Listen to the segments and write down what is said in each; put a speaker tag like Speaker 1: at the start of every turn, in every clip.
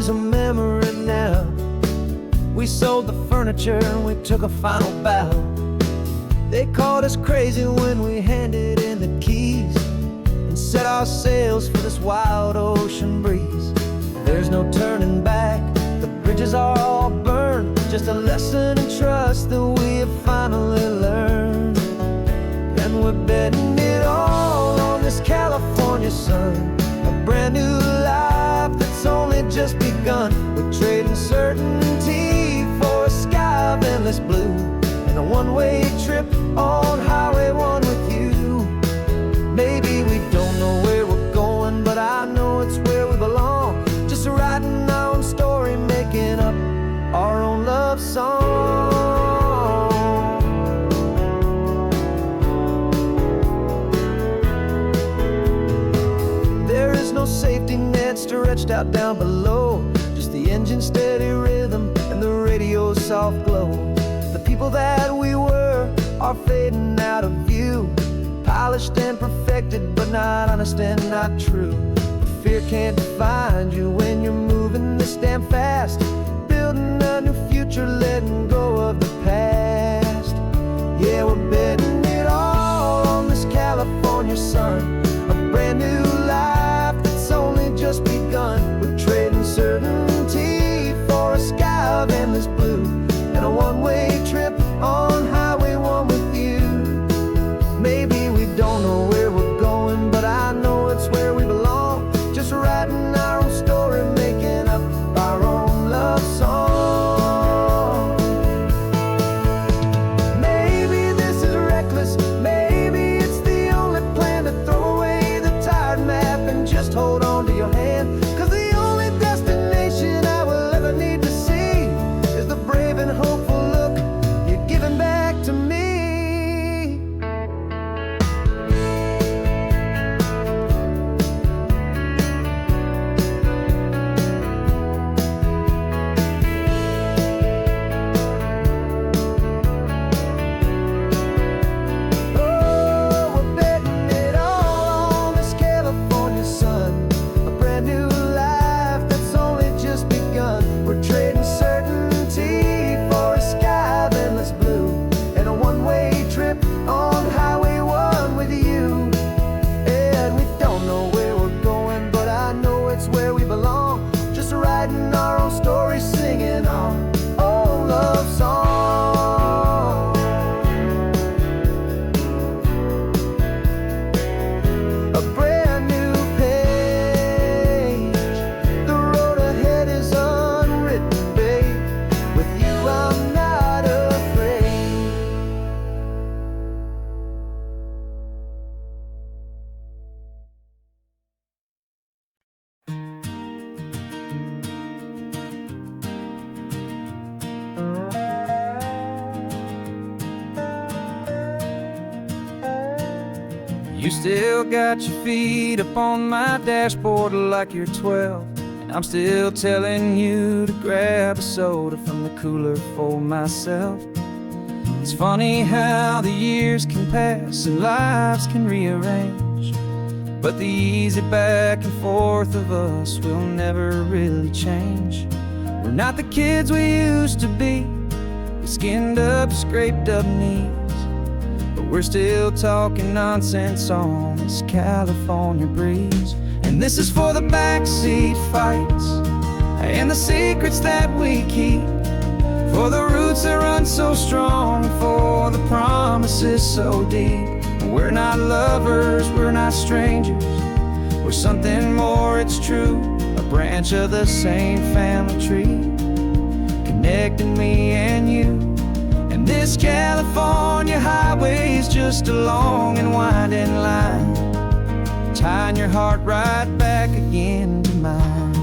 Speaker 1: is a memory now. We sold the furniture and we took a final bow. They called us crazy when we handed in the keys and set our sails for this wild ocean breeze. There's no turning back, the bridges are all burned. Just a lesson in trust that we have finally learned. And we're betting it all on this California sun, a brand new life that's only just begun. We're trading certainty for a sky of endless blue, and a one-way trip on Highway 1 with you. Maybe we don't know where we're going, but I know it's where we belong. Just writing our own story, making up our own love song. There is no safety net stretched out down below, just the engine's steady rhythm and the radio's soft glow. The people that we were are fading out of view, polished and perfected, but not honest and not true. Fear can't define you when you're moving this damn fast, building a new future, letting go of the past. Yeah, we're betting it all on this California sun, a brand new life that's only just begun. We're trading certainty for a sky of endless blue, and a one-way trip on Highway 1 with you. Maybe we don't know where we're going, but I know it's where we belong. Just writing our own story, making up our own love song. Maybe this is reckless, maybe it's the only plan to throw away the tired map and just hold on to your hand. 'Cause the only destination I will ever need to see is the brave and hopeful look you're giving back to me. You still got your feet up on my dashboard like you're 12, and I'm still telling you to grab a soda from the cooler for myself. It's funny how the years can pass and lives can rearrange, but the easy back and forth of us will never really change. We're not the kids we used to be, with skinned up, scraped up knees, but we're still talking nonsense on this California breeze. And this is for the backseat fights and the secrets that we keep, for the roots that run so strong, for the promises so deep. We're not lovers, we're not strangers, we're something more, it's true, a branch of the same family tree, connecting me and you. And this California highway is just a long and winding line, tying your heart right back again to mine.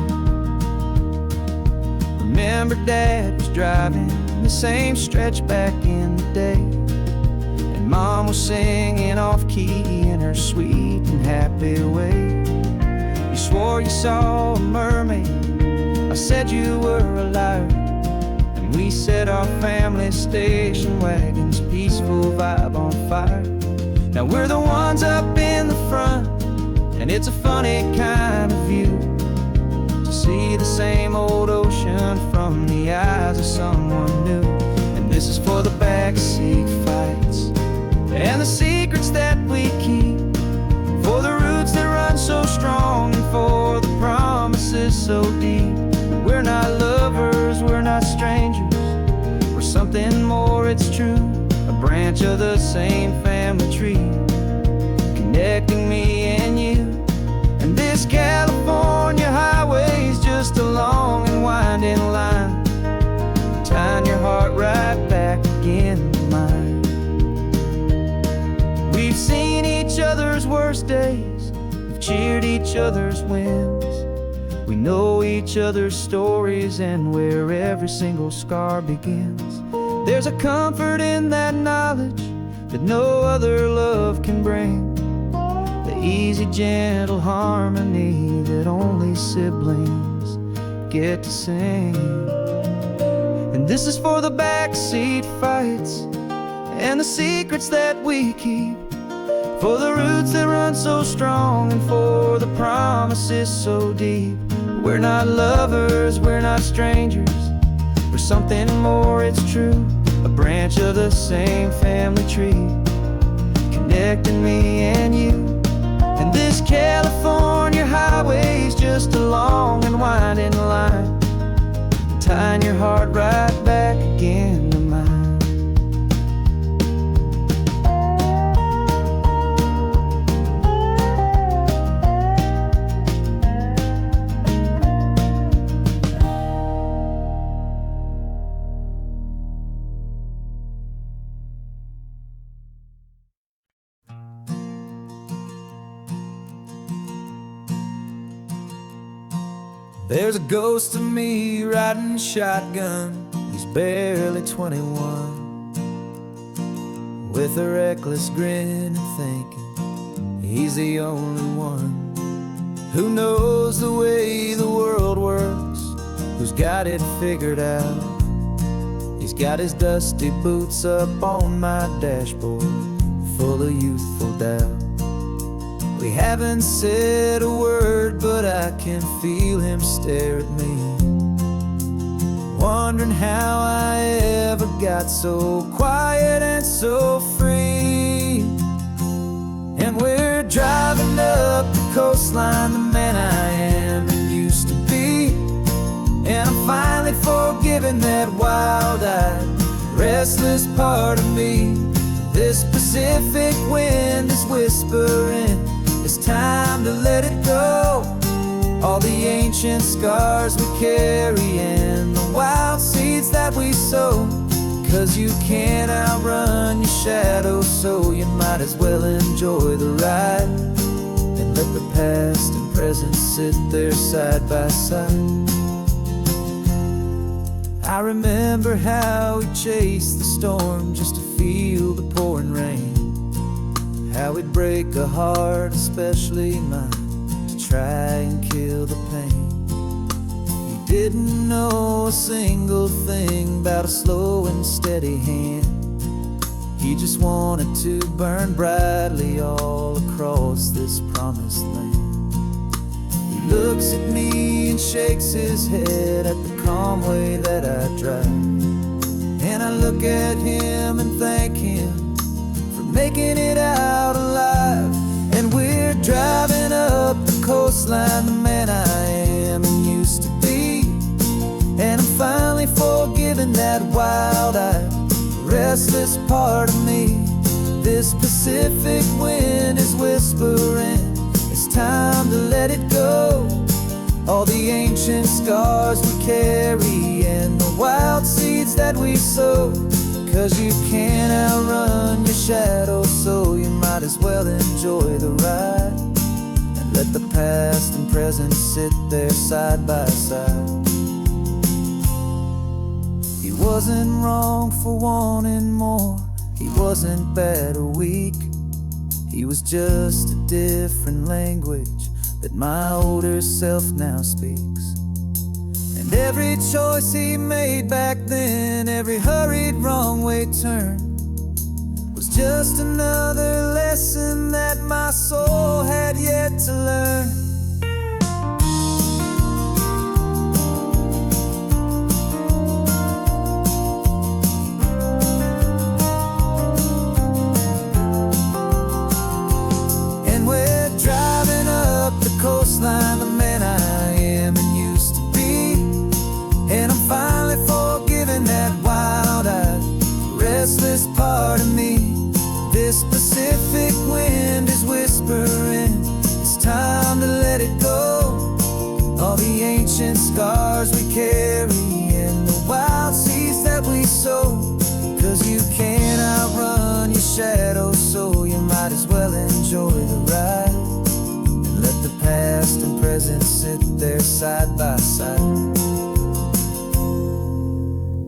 Speaker 1: Remember Dad was driving the same stretch back in the day, and Mom was singing off-key in her sweet and happy way. You swore you saw a mermaid, I said you were a liar, and we set our family station wagon's peaceful vibe on fire. Now we're the ones up in the front, and it's a funny kind of view to to see the same old ocean from the eyes of someone new. And this is for the backseat fights and the secrets that we keep, for the roots that run so strong and for the promises so deep. We're not lovers, we're not strangers, we're something more, it's true. A branch of the same family tree, connecting me and you. And this California highway's just a long and winding line, tying your heart right back again to mine. We've seen each other's worst days, we've cheered each other's wins. We know each other's stories and where every single scar begins. There's a comfort in that knowledge that no other love can bring, the easy, gentle harmony that only siblings get to sing. And this is for the backseat fights and the secrets that we keep, for the roots that run so strong and for the promises so deep. We're not lovers, we're not strangers, we're something more, it's true. A branch of the same family tree, connecting me and you. And this California highway's just a long and winding line, tying your heart right back again to mine. There's a ghost of me riding shotgun, he's barely 21, with a reckless grin and thinking he's the only one who knows the way the world works, who's got it figured out. He's got his dusty boots up on my dashboard, full of youthful doubt. We haven't said a word, but I can feel him stare at me, wondering how I ever got so quiet and so free. And we're driving up the coastline, the man I am and used to be. And I'm finally forgiving that wild-eyed, restless part of me. This Pacific wind is whispering, it's time to let it go. All the ancient scars we carry and the wild seeds that we sow. 'Cause you can't outrun your shadow, so you might as well enjoy the ride and let the past and present sit there side by side. I remember how we chased the storm just to feel the pouring rain, how we'd break a heart, especially mine, to try and kill the pain. He didn't know a single thing about a slow and steady hand. He just wanted to burn brightly all across this promised land. He looks at me and shakes his head at the calm way that I drive, and I look at him and thank him making it out alive. And we're driving up the coastline, the man I am and used to be. And I'm finally forgiving that wild-eyed, restless part of me. This Pacific wind is whispering, it's time to let it go. All the ancient scars we carry and the wild seeds that we sow. 'Cause you can't outrun your shadow, so you might as well enjoy the ride and let the past and present sit there side by side. He wasn't wrong for wanting more, he wasn't bad or weak. He was just a different language that my older self now speaks. And every choice he made back then, every hurried wrong way turn, was just another lesson that my soul had yet to learn. ancient scars we carry and the wild seeds that we sow. 'Cause you can't outrun your shadow, so you might as well enjoy the ride and let the past and present sit there side by side.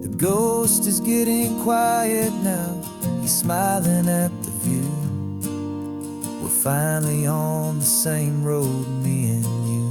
Speaker 1: The ghost is getting quiet now, he's smiling at the view. We're finally on the same road, me and you.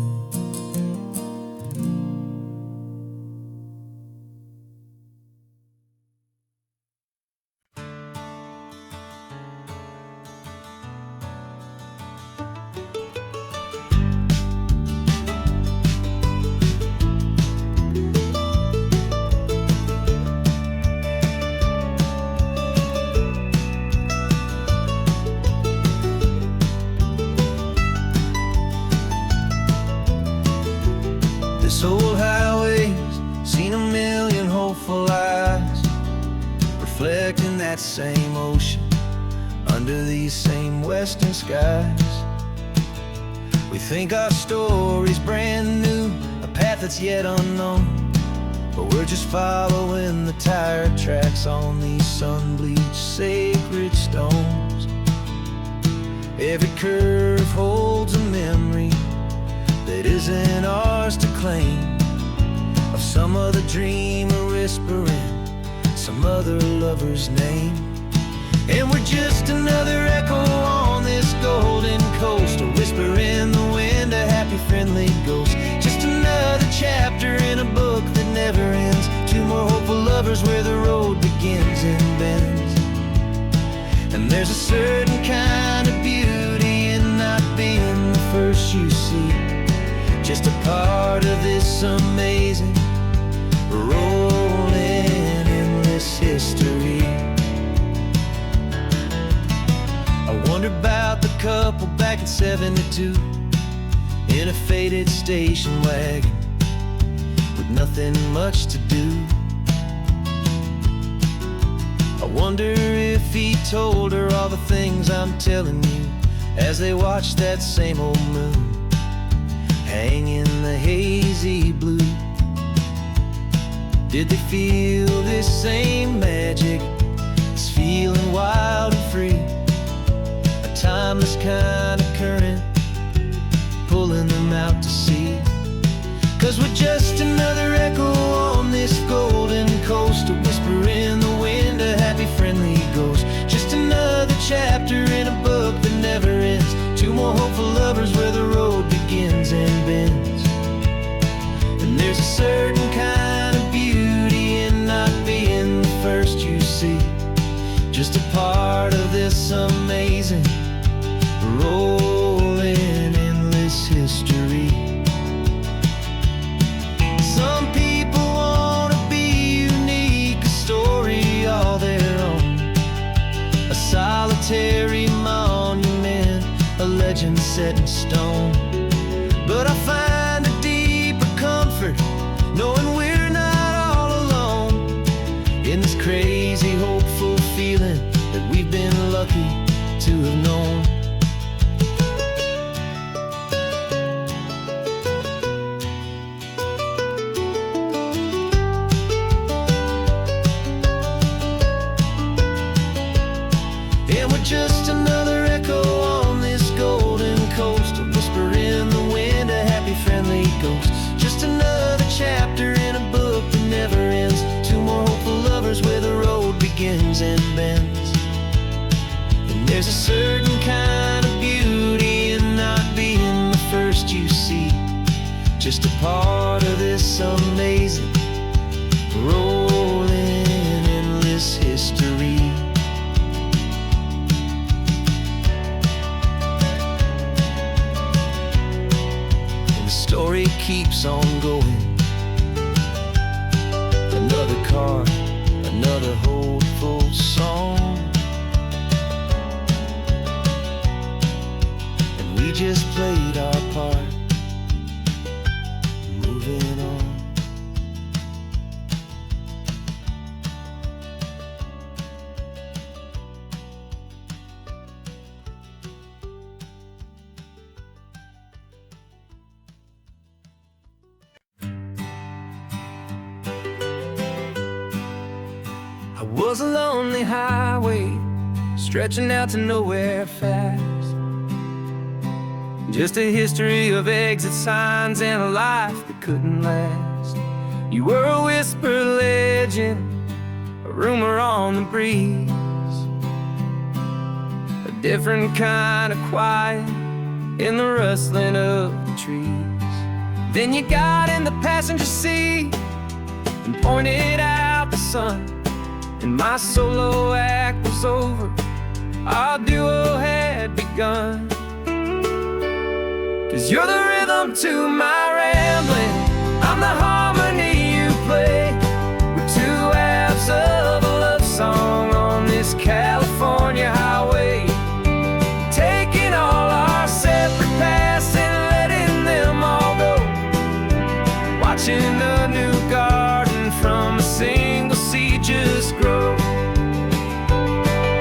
Speaker 1: This old highway's seen a million hopeful eyes, reflecting that same ocean under these same western skies. We think our story's brand new, a path that's yet unknown, but we're just following the tired tracks on these sun-bleached sacred stones. Every curve holds a memory that isn't ours to claim, of some other dreamer whispering some other lover's name. And we're just another echo on this golden coast, a whisper in the wind, a happy friendly ghost. Just another chapter in a book that never ends, two more hopeful lovers where the road begins and bends. And there's a certain kind of beauty in not being the first you see, just a part of this amazing, rolling, endless history. I wonder about the couple back in '72 in a faded station wagon with nothing much to do. I wonder if he told her all the things I'm telling you as they watched that same old moon hang in the hazy blue. Did they feel this same magic, this feeling wild and free, a timeless kind of current pulling them out to sea? 'Cause we're just another echo on this golden coast, a whisper in the wind, a happy friendly ghost. Just another chapter in a book that never ends, two more hopeful lovers where the road begins and bends. And there's a certain kind of beauty in not being the first you see, just a part of this amazing, rolling, endless history. Some people want to be unique, a story all their own, a solitary monument, a legend set in stone. But I find a deeper comfort knowing we're not all alone in this crazy, hopeful feeling that we've been lucky to have known. And we're just another echo on this golden coast, a whisper in the wind, a happy friendly ghost. Just another chapter in a book that never ends, two more hopeful lovers where the road begins and bends. And there's a certain kind of beauty in not being the first you see, just a part of this amazing, rolling, endless history. Story keeps on going. Another car, another hopeful song, and we just played our part, moving on. was a lonely highway stretching out to nowhere fast. Just a history of exit signs and a life that couldn't last. You were a whisper legend, a rumor on the breeze, a different kind of quiet in the rustling of the trees. Then you got in the passenger seat and pointed out the sun, and my solo act was over, our duo had begun. 'Cause you're the rhythm to my rambling, I'm the harmony you play. We're two halves of a love song on this California highway, taking all our separate paths and letting them all go, watching a new garden from a single seed just grow.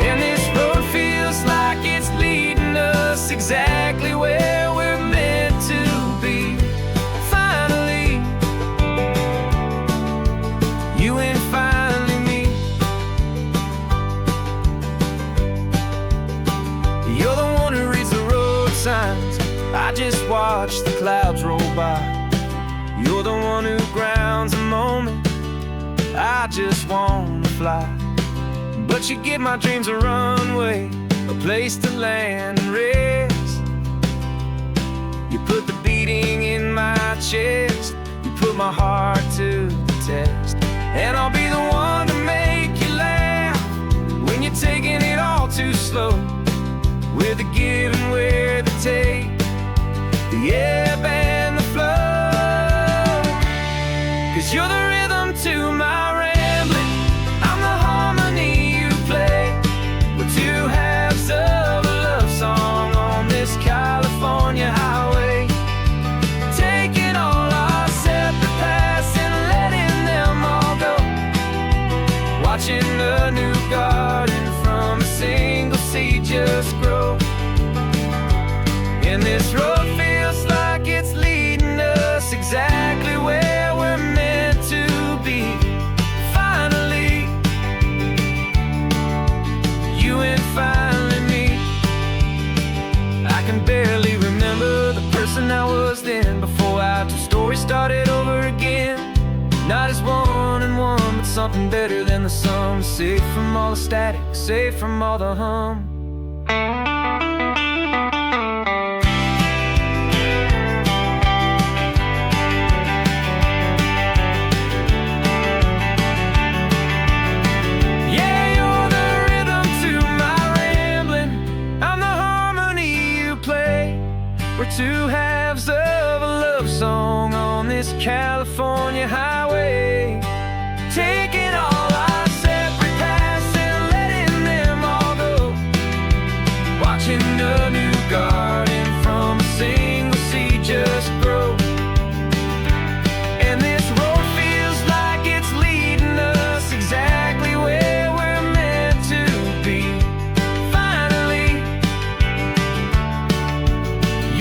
Speaker 1: And this road feels like it's leading us exactly where we're meant to be. Finally, you and finally me. You're the one who reads the road signs, I just watch the clouds roll by. You're the one who grounds the moment, I just wanna fly. But you give my dreams a runway, a place to land and rest. You put the beating in my chest, you put my heart to the test. And I'll be the one to make you laugh when you're taking it all too slow, with the give and with the take, the ebb and the flow. 'Cause you're the rhythm to my rambling, I'm the harmony you play. We're two halves of a love song on this California highway, taking all our separate paths and letting them all go, watching a new garden from a single seed just grow. And this road feels like it's leading us exactly where we're meant to be. Finally, you and finally me. I can barely remember the person I was then, before our two stories started over again. Not as one and one, but something better than the sum. Safe from all the static, safe from all the hum. We're two halves of a love song on this California highway, taking all our separate paths and letting them all go, watching a new garden from a single seed just grow. And this road feels like it's leading us exactly where we're meant to be. Finally,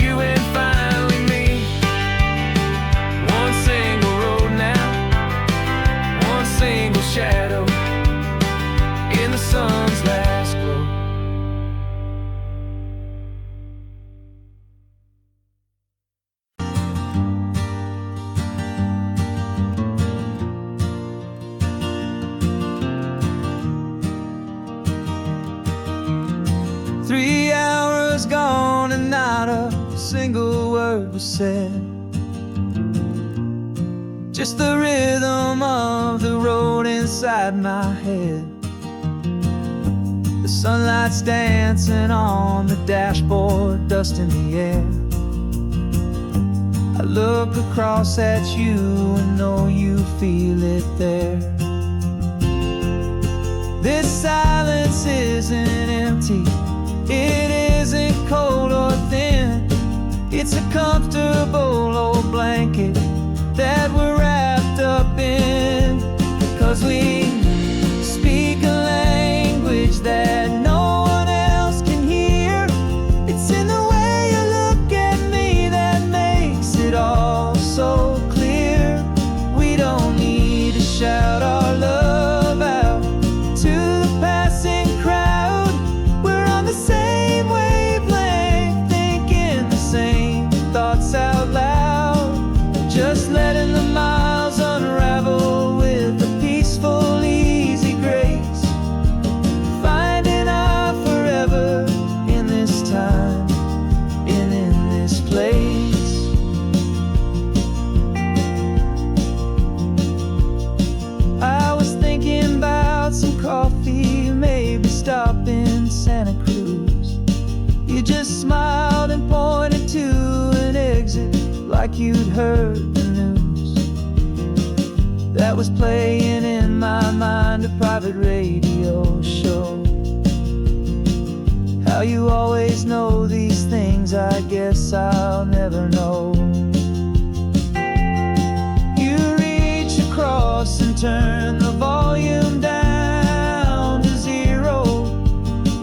Speaker 1: you and finally me. One single road now, one single shadow in the sun's last glow. Three hours gone and not a single word was said. Just the rhythm of the road inside my head. The sunlight's dancing on the dashboard, dust in the air. I look across at you and know you feel it there. This silence isn't empty, it isn't cold or thin. It's a comfortable old blanket that we're wrapped up in. 'Cause we speak a language that no one else can hear. It's in the way you look at me that makes it all so clear. We don't need to shout our love out to smiled and pointed to an exit like you'd heard the news. That was playing in my mind, a private radio show. How you always know these things, I guess I'll never know. You reach across and turn the volume down to 0.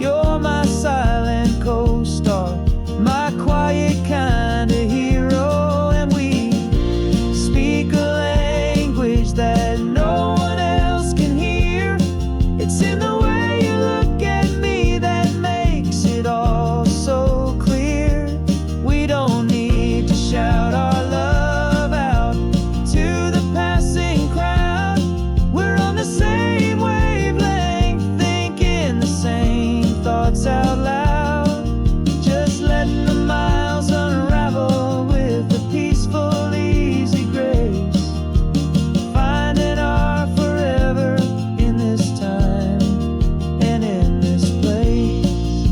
Speaker 1: You're my silent co-star, my quiet kind of hero. And we speak a language that no one else can hear. It's in the way you look at me that makes it all so clear. We don't need to shout our love out to the passing crowd. We're on the same wavelength, thinking the same thoughts out loud. Just letting the miles unravel with a peaceful, easy grace. Finding our forever in this time and in this place.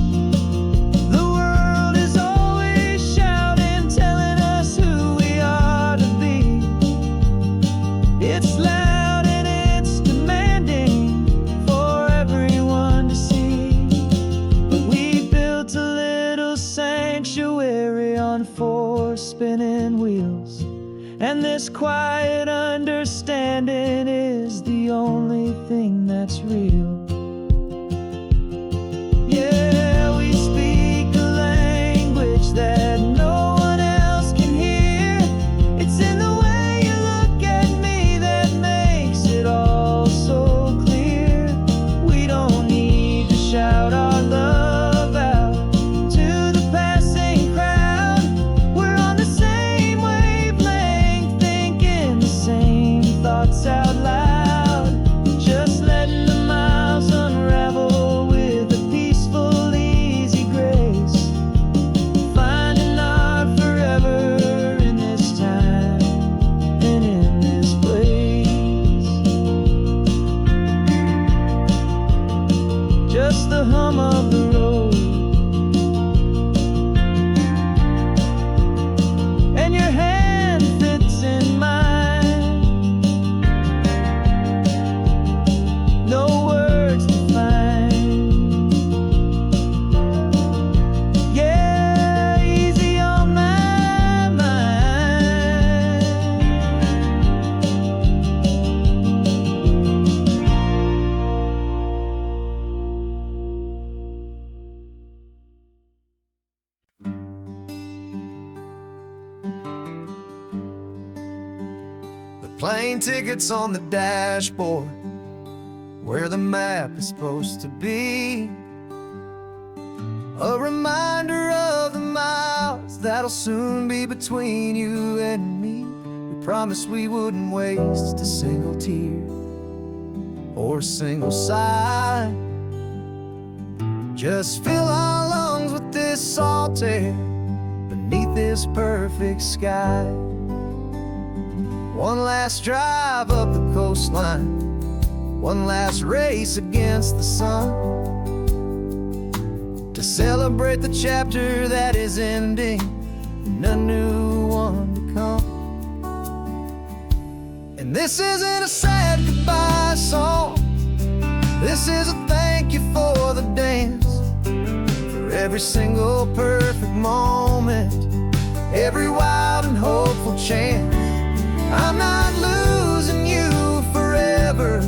Speaker 1: The world is always shouting, telling us who we are to be. It's loud and it's demanding for everyone to see. But we built a little sanctuary on 4 spinning wheels, and this quiet understanding is the only thing that's real. Yeah, we speak a language that no one else can hear. It's in the way you look at me that makes it all so clear. We don't need to shout our love out to the passing crowd. We're on the same wavelength, thinking the same thoughts out loud. Just letting the miles unravel with a peaceful, easy grace. Finding our forever in this time and in this place. Just the hum of the road and your hand fits in mine. No words to find. Yeah, easy on my mind. The plane tickets on the dashboard, where the map is supposed to be. A reminder of the miles that'll soon be between you and me. We promised we wouldn't waste a single tear or a single sigh. Just fill our lungs with this salt air beneath this perfect sky. One last drive up the coastline, one last race against the sun, to celebrate the chapter that is ending and a new one to come. And this isn't a sad goodbye song, this is a thank you for the dance, for every single perfect moment, every wild and hopeful chance. I'm not losing you forever,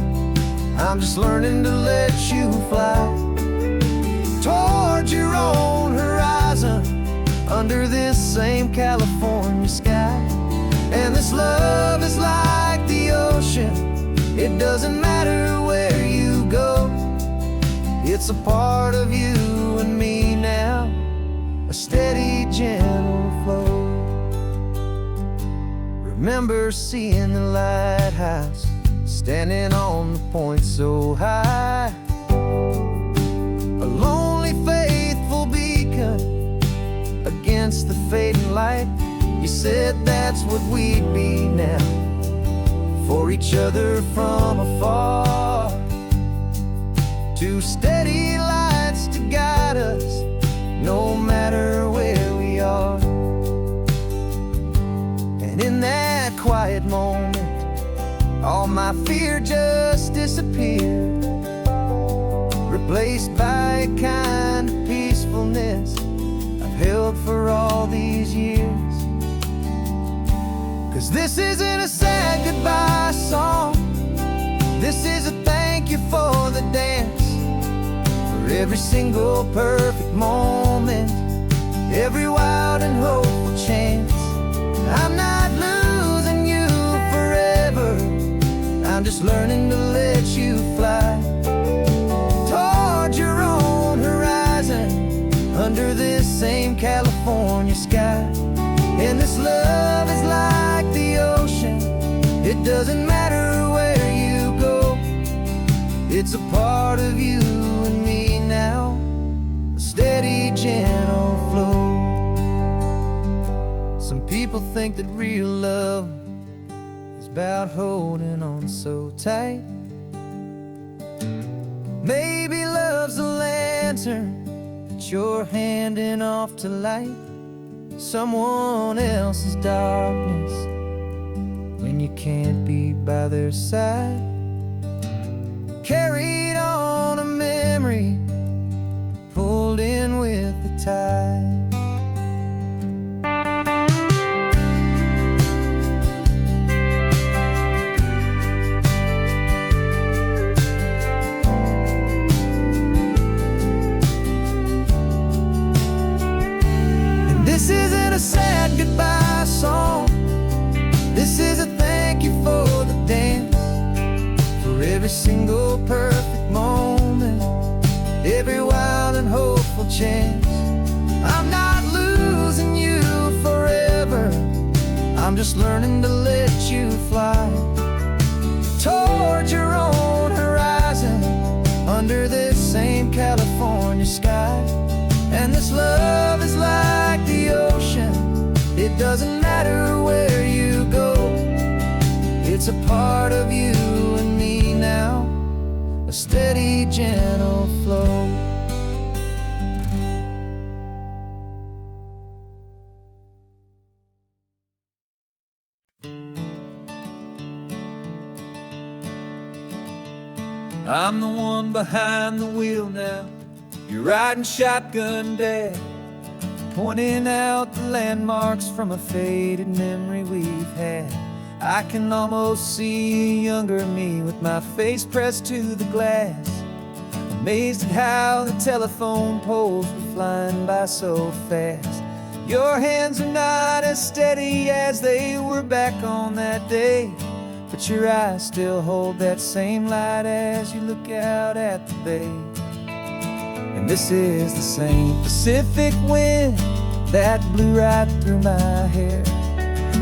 Speaker 1: I'm just learning to let you fly toward your own horizon, under this same California sky. And this love is like the ocean, it doesn't matter where you go. It's a part of you and me now, a steady, gentle flow. Remember seeing the lighthouse, standing on the point so high, a lonely, faithful beacon against the fading light. You said that's what we'd be now, for each other from afar. Two steady lights to guide us, no matter where we are. And in that quiet moment, all my fear just disappeared, replaced by a kind of peacefulness I've held for all these years. 'Cause this isn't a sad goodbye song, this is a thank you for the dance, for every single perfect moment, every wild and hopeful chance. I'm not losing you forever, I'm just learning to let you fly toward your own horizon, under this same California sky. And this love is like the ocean, it doesn't matter where you go, it's a part of you and me now, a steady, gentle flow. Some people think that real love is about holding on so tight. Maybe love's a lantern that you're handing off to light someone else's darkness when you can't be by their side. Carried on a memory, pulled in with the tide. This isn't a sad goodbye song, this is a thank you for the dance, for every single perfect moment, every wild and hopeful chance. I'm not losing you forever, I'm just learning to let you fly toward your own horizon, under this same California sky. And this love is like the ocean, it doesn't matter where you go, it's a part of you and me now, a steady, gentle flow. I'm the one behind the wheel now, you're riding shotgun, Dad, pointing out the landmarks from a faded memory we've had. I can almost see a younger me with my face pressed to the glass, amazed at how the telephone poles were flying by so fast. Your hands are not as steady as they were back on that day, but your eyes still hold that same light as you look out at the bay. And this is the same Pacific wind that blew right through my hair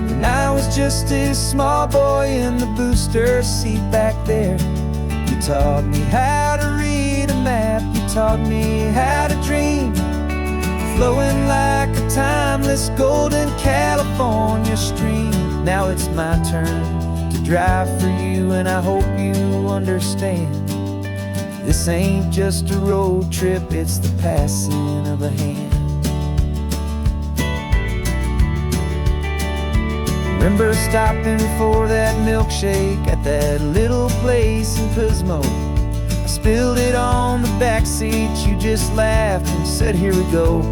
Speaker 1: when I was just a small boy in the booster seat back there. You taught me how to read a map, you taught me how to dream, flowing like a timeless golden California stream. Now it's my turn to drive for you, and I hope you understand, this ain't just a road trip, it's the passing of a hand. Remember stopping for that milkshake at that little place in Pismo? I spilled it on the back seat, you just laughed and said, here we go.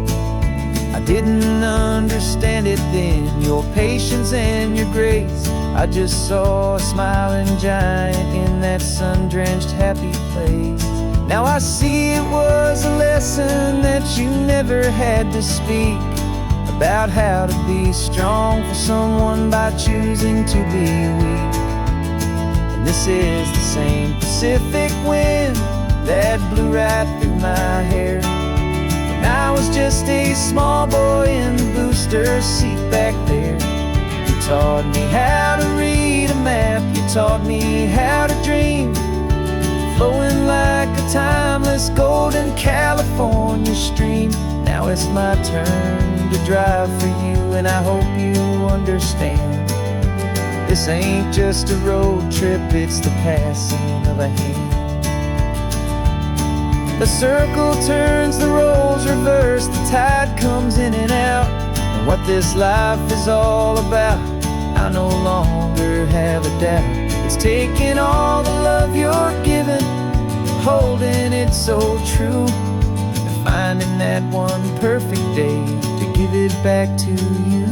Speaker 1: I didn't understand it then, your patience and your grace. I just saw a smiling giant in that sun-drenched happy place. Now I see it was a lesson that you never had to speak, about how to be strong for someone by choosing to be weak. And this is the same Pacific wind that blew right through my hair when I was just a small boy in the booster seat back there. You taught me how to read a map, you taught me how to dream, flowing like a timeless golden California stream. Now it's my turn to drive for you, and I hope you understand, this ain't just a road trip, it's the passing of a hand. The circle turns, the roles reverse, the tide comes in and out. And what this life is all about, I no longer have a doubt. It's taking all the love you're given, holding it so true, and finding that one perfect day to give it back to you.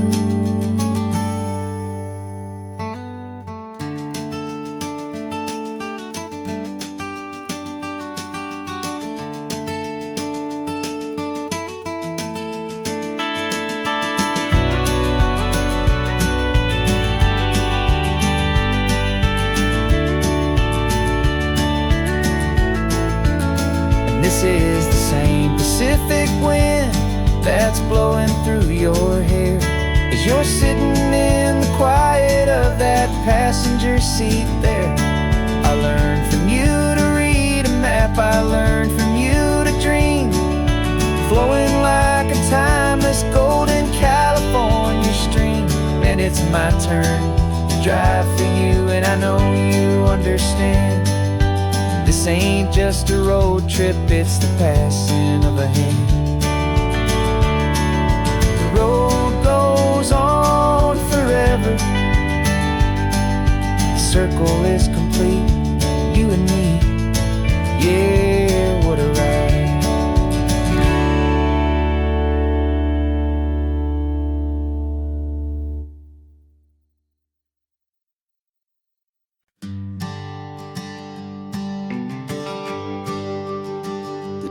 Speaker 1: This is the same Pacific wind that's blowing through your hair as you're sitting in the quiet of that passenger seat there. I learned from you to read a map, I learned from you to dream, flowing like a timeless golden California stream. And it's my turn to drive for you, and I know you understand. This ain't just a road trip, it's the passing of a hand. The road goes on forever, the circle is complete, you and me, yeah, what a ride.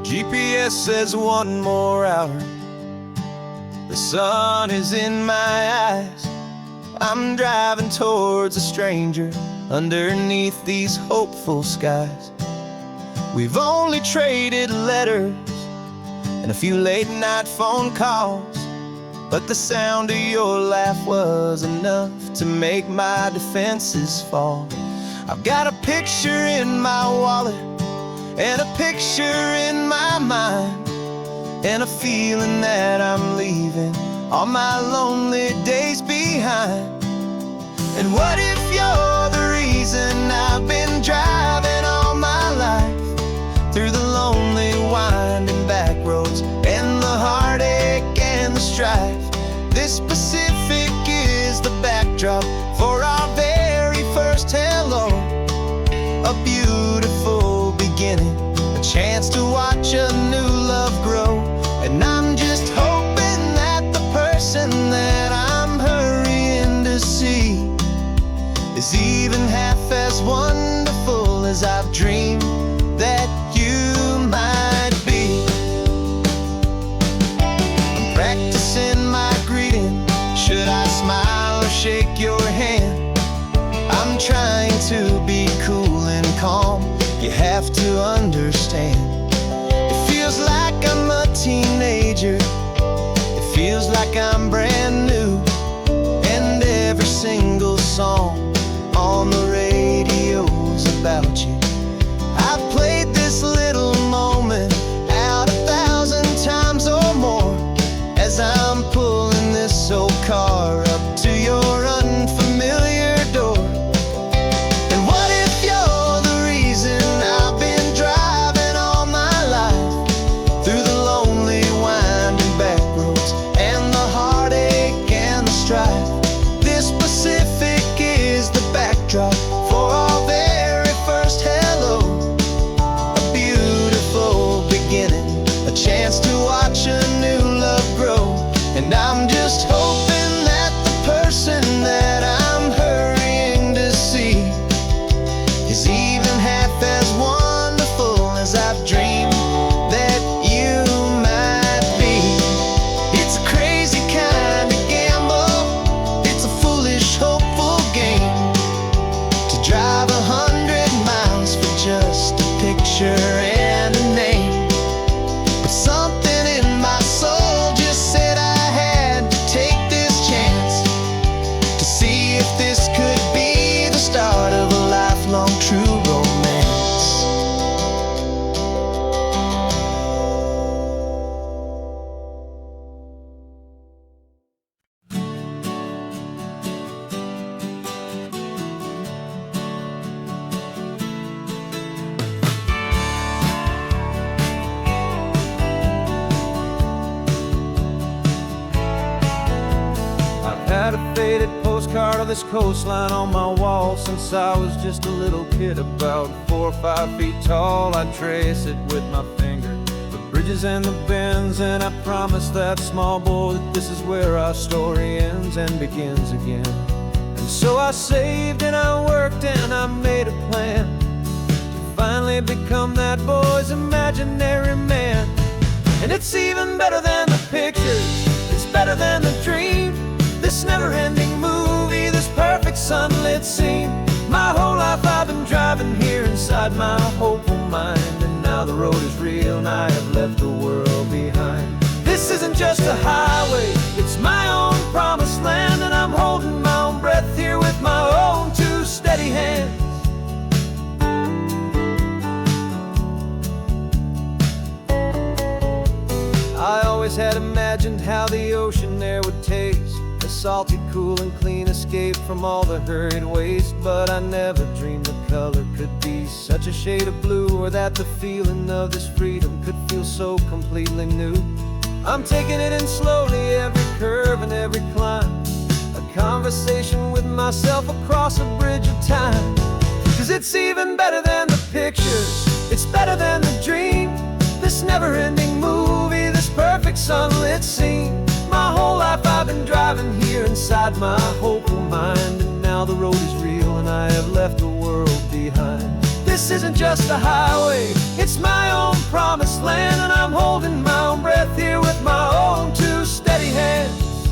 Speaker 2: GPS says one more hour. The sun is in my eyes. I'm driving towards a stranger underneath these hopeful skies. We've only traded letters and a few late night phone calls, but the sound of your laugh was enough to make my defenses fall. I've got a picture in my wallet and a picture in my mind, and a feeling that I'm leaving all my lonely days behind. And what if you're the reason I've been driving all my life, through the lonely winding back roads and the heartache and the strife? This Pacific is the backdrop for our very first hello, a beautiful beginning, a chance to watch a new love grow. And I'm just hoping that the person that I'm hurrying to see is even half as wonderful as I've dreamed that you might be. I'm practicing my greeting, should I smile or shake your hand? I'm trying to be cool and calm, you have to understand. It feels like I'm a teenager, it feels like I'm brand new, and every single song on the radio's about you. I've played this little moment out 1,000 times or more as I'm pulling this old car up to your unfamiliar door. And what if you're the reason I've been driving all my life, through the lonely winding back roads and the heartache and the strife? This Pacific is the backdrop for our very first hello,
Speaker 1: this coastline on my wall since I was just a little kid, about 4 or 5 feet tall. I trace it with my finger, the bridges and the bends, and I promise that small boy that this is where our story ends and begins again. And so I saved and I worked and I made a plan to finally become that boy's imaginary man. And it's even better than the pictures, it's better than the dream, this never-ending movie, this perfect sunlit scene. My whole life I've been driving here inside my hopeful mind, and now the road is real and I have left the world behind. This isn't just a highway, it's my own promised land, and I'm holding my own breath here with my own 2 steady hands. I always had imagined how the ocean there would taste, a salty, cool and clean escape from all the hurried waste. But I never dreamed the color could be such a shade of blue, or that the feeling of this freedom could feel so completely new. I'm taking it in slowly, every curve and every climb, a conversation with myself across a bridge of time. 'Cause it's even better than the pictures, it's better than the dream, this never-ending movie, this perfect sunlit scene. My whole life I've been driving here inside my hopeful mind, and now the road is real and I have left the world behind. This isn't just a highway, it's my own promised land, and I'm holding my own breath here with my own 2 steady hands.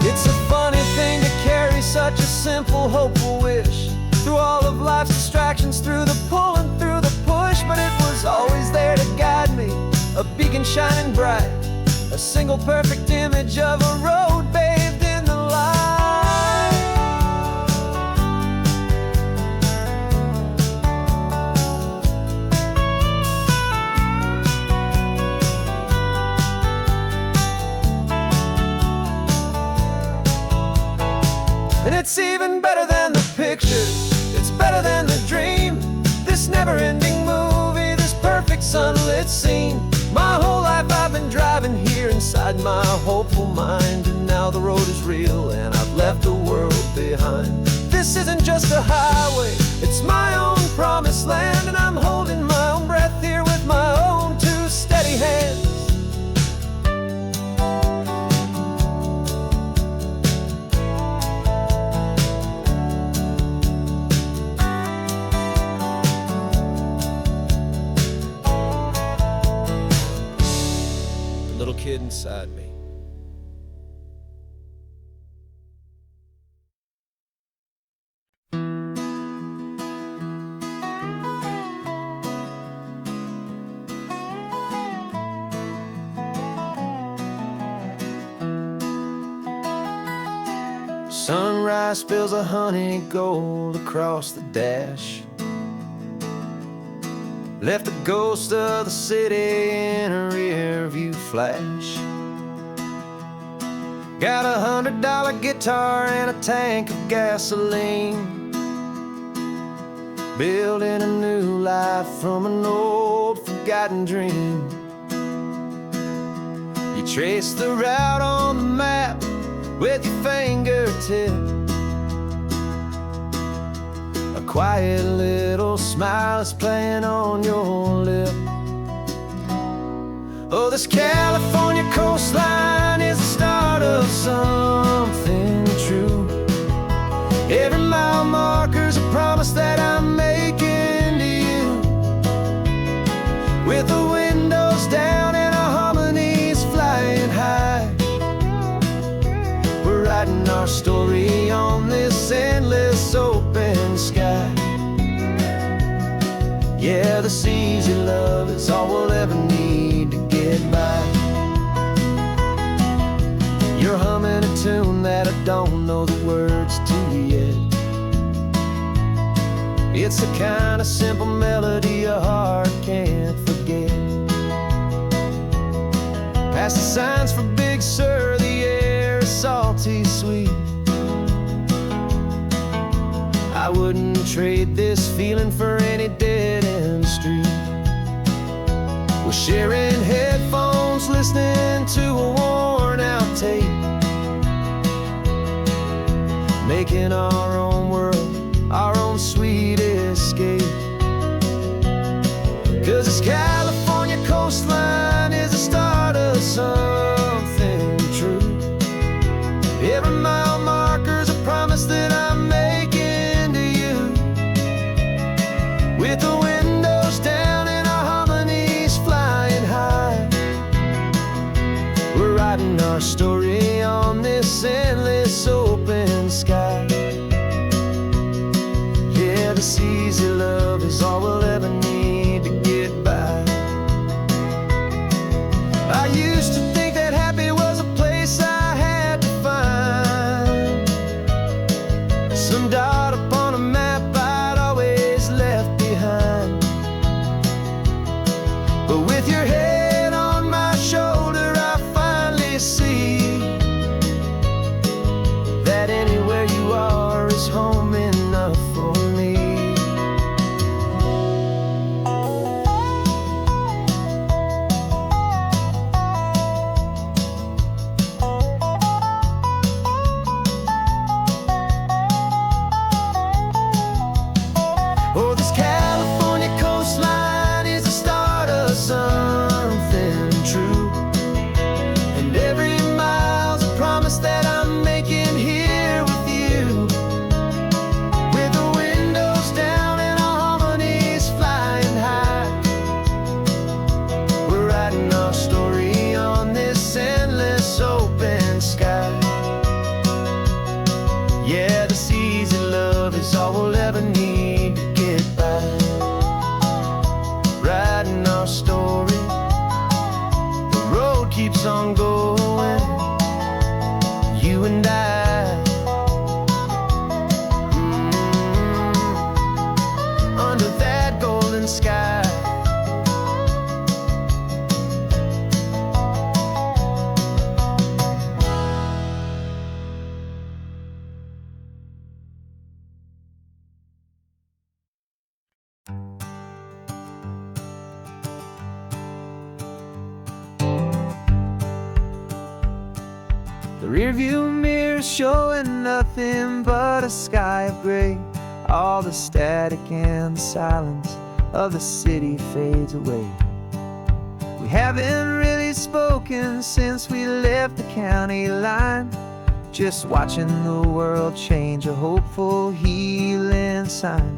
Speaker 1: It's a funny thing to carry such a simple, hopeful wish through all of life's distractions, through the pull and through the push, but it was always there to guide me, a beacon shining bright, a single perfect image of a road bathed in the light. And it's even better than the pictures, it's better than the dream, this never-ending movie, this perfect sunlit scene. My whole life I've been driving here inside my hopeful mind, and now the road is real and I've left the world behind. This isn't just a highway, it's my own promised land, and I'm holding my own breath here with my own 2 steady hands. Little kid inside me. Sunrise spills a honey gold across the dash, left the ghost of the city in a rear view flash. Got a $100 guitar and a tank of gasoline, building a new life from an old forgotten dream. You trace the route on the map with your fingertip, a quiet little smile is playing on your lip. Oh, this California coastline is the start of something true. Every mile marker's a promise that I'm making to you, with the windows down and our harmonies flying high. We're writing our story on this endless open sky. Yeah, this easy love is all we'll ever need to get by. You're humming a tune that I don't know the words to yet. It's the kind of simple melody a heart can't forget. Past the signs for Big Sur, the air is salty sweet. I wouldn't trade this feeling for any dead-end street. We're sharing headphones, listening to a worn-out tape,
Speaker 2: making our own world, our own sweet escape. 'Cause this California coastline is the start of something true. Every mile marker's a promise that I'm making to you. With the windows down and our harmonies flying high, we're writing our story on this endless open sky. Yeah, this easy love is all we'll ever need to get by. I used to think that happy was a place I had to find, some dot upon a map I'd always left behind. But with your head on my shoulder, I finally see that anywhere you are is home enough for me. Oh, this California coastline is the start of something true. And every mile's a promise that I'm making here with you. With the windows down and our harmonies flying high, we're writing our story on this endless open sky. Yeah, this easy love is all we'll ever need to get by. Writing our story, the road keeps on going, you and I. Under that golden sky. The rearview mirror showing nothing but a sky of gray. All the static and the silence of the city fades away. We haven't really spoken since we left the county line, just watching the world change, a hopeful healing sign.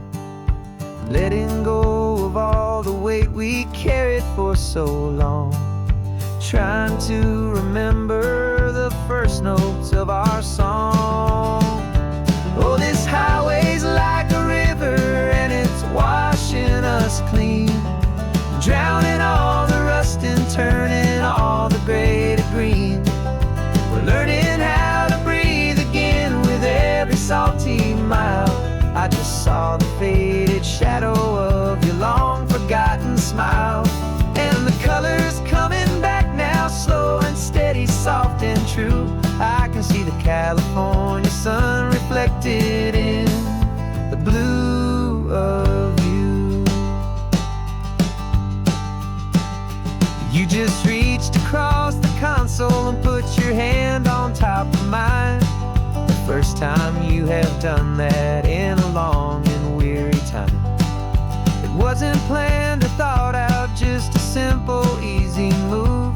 Speaker 2: Letting go of all the weight we carried for so long, trying to remember the first notes of our song. Oh, this highway's like a river and it's washing us clean, drowning all the rust and turning all the gray to green. We're learning how to breathe again with every salty mile. I just saw the faded shadow of your long forgotten smile, and the colors coming back now, slow and steady, soft and true. I can see the California sun reflected in the blue of you. You just reached across the console and put your hand on top of mine. The first time you have done that in a long and weary time. It wasn't planned or thought out, just a simple, easy move.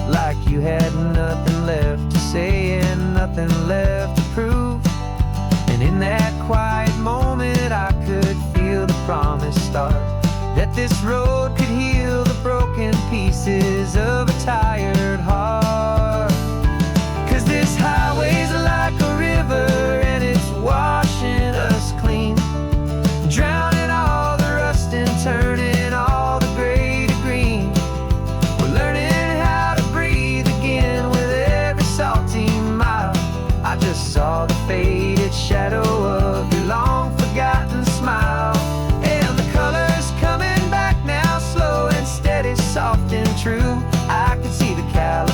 Speaker 2: Like you had nothing left to say and nothing left to prove. And in that quiet moment I could feel the promise start, that this road could heal the broken pieces of a tired heart. 'Cause this highway's like a river and it's washing us clean, drowning all the rust and turning all the gray to green. We're learning how to breathe again with every salty mile. I just saw the faded shadow of your long forgotten smile, and the colors coming back now, slow and steady, soft and true. I can see the California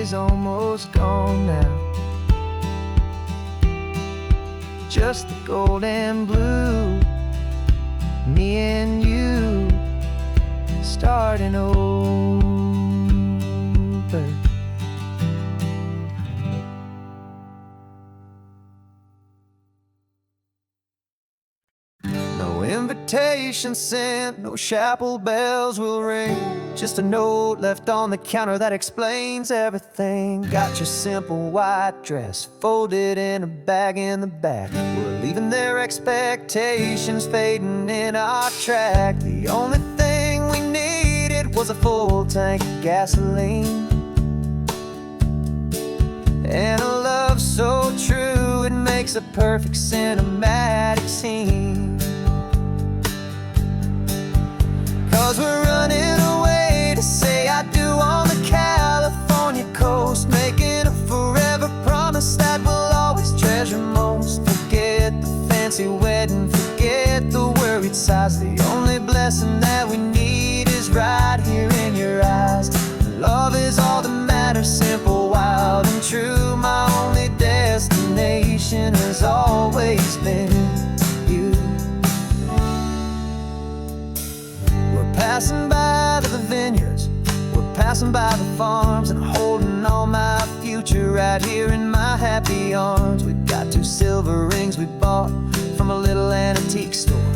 Speaker 1: is almost gone now. Just the gold and blue, me and you starting over. No invitation sent, no chapel bells will ring. Just a note left on the counter that explains everything. Got your simple white dress folded in a bag in the back. We're leaving their expectations fading in our track. The only thing we needed was a full tank of gasoline, and a love so true it makes a perfect cinematic scene. 'Cause we're running away to say I do on the California coast, making a forever promise that we'll always treasure most. Forget the fancy wedding, forget the worried sighs. The only blessing that we need is right here in your eyes. Love is all that matters, simple, wild, and true. My only destination has always been you. We're passing by the vineyards, we're passing by the farms, and holding on my future right here in my happy arms. We've got 2 silver rings we bought from a little antique store,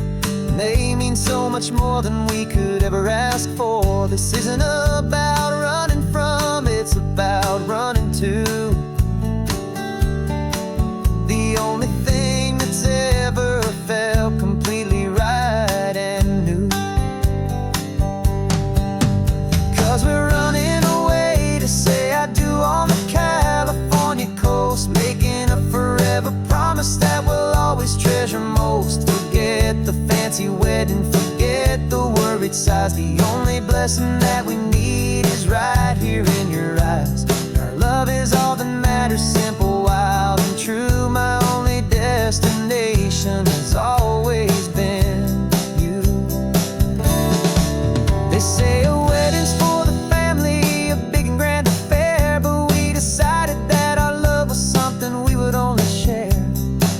Speaker 1: and they mean so much more than we could ever ask for. This isn't about running from, it's about running to the only thing that's ever felt completely right and new. 'Cause we're running away to say I do on the California coast, making a forever promise that we'll always treasure most. Forget the fancy wedding, forget the worried sighs. The only blessing that we need is right here in your eyes. Our love is all that matters, simple, wild, and true. My only destination has always been you. They say a wedding's for the family, a big and grand affair, but we decided that our love was something we would only share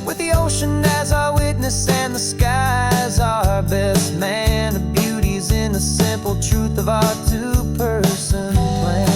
Speaker 1: with the ocean as our witness and the sky as our best man. The beauty's in the simple truth of our 2-person plan.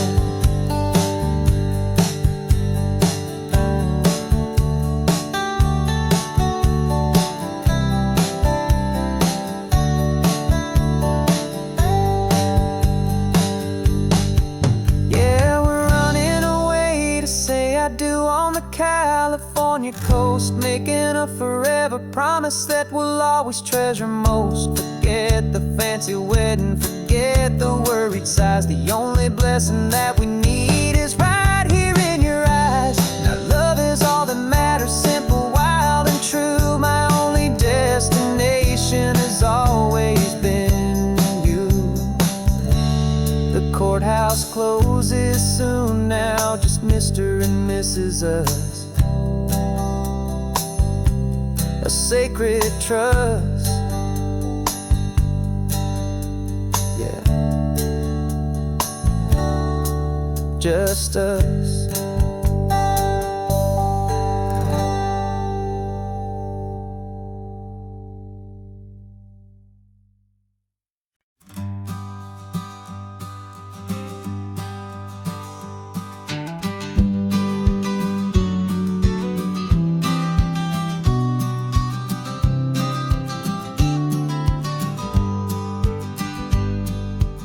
Speaker 1: Yeah, we're running away to say I do on the California coast, making a forever promise that we'll always treasure most. Forget the fancy wedding, forget the worried sighs. The only blessing that we need is right here in your eyes. Now love is all that matters, simple, wild, and true. My only destination has always been you. The courthouse closes soon now, just Mr. and Mrs. Us. A sacred trust, yeah, just us.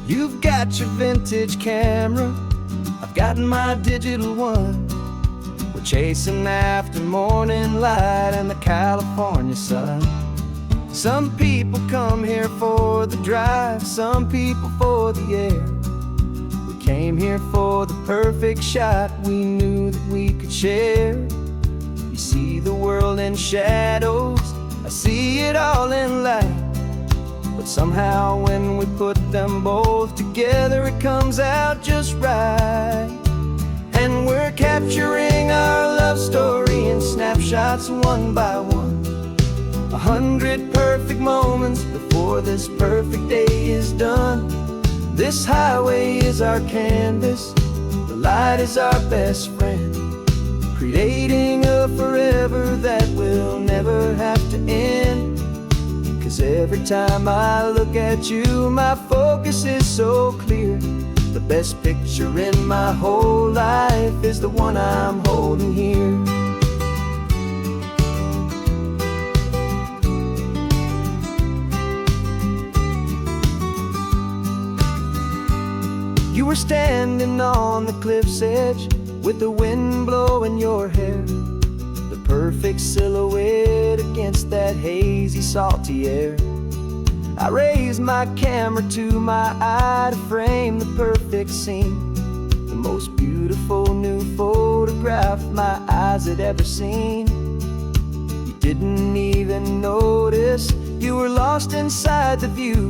Speaker 1: You've got your vintage camera, I've got my digital one. We're chasing after morning light and the California sun. Some people come here for the drive, some people for the air. We came here for the perfect shot we knew that we could share. You see the world in shadows, I see it all in light. But somehow when we put them both together, it comes out just right. And we're capturing our love story in snapshots one by one. 100 perfect moments before this perfect day is done. This highway is our canvas, the light light is our best friend, creating a forever that will never have to end. 'Cause every time I look at you, my focus is so clear. The best picture in my whole life is the one I'm holding here. You were standing on the cliff's edge with the wind blowing your hair, the perfect silhouette against that hazy, salty air. I raised my camera to my eye to frame the perfect scene, the most beautiful new photograph my eyes had ever seen. You didn't even notice you were lost inside the view,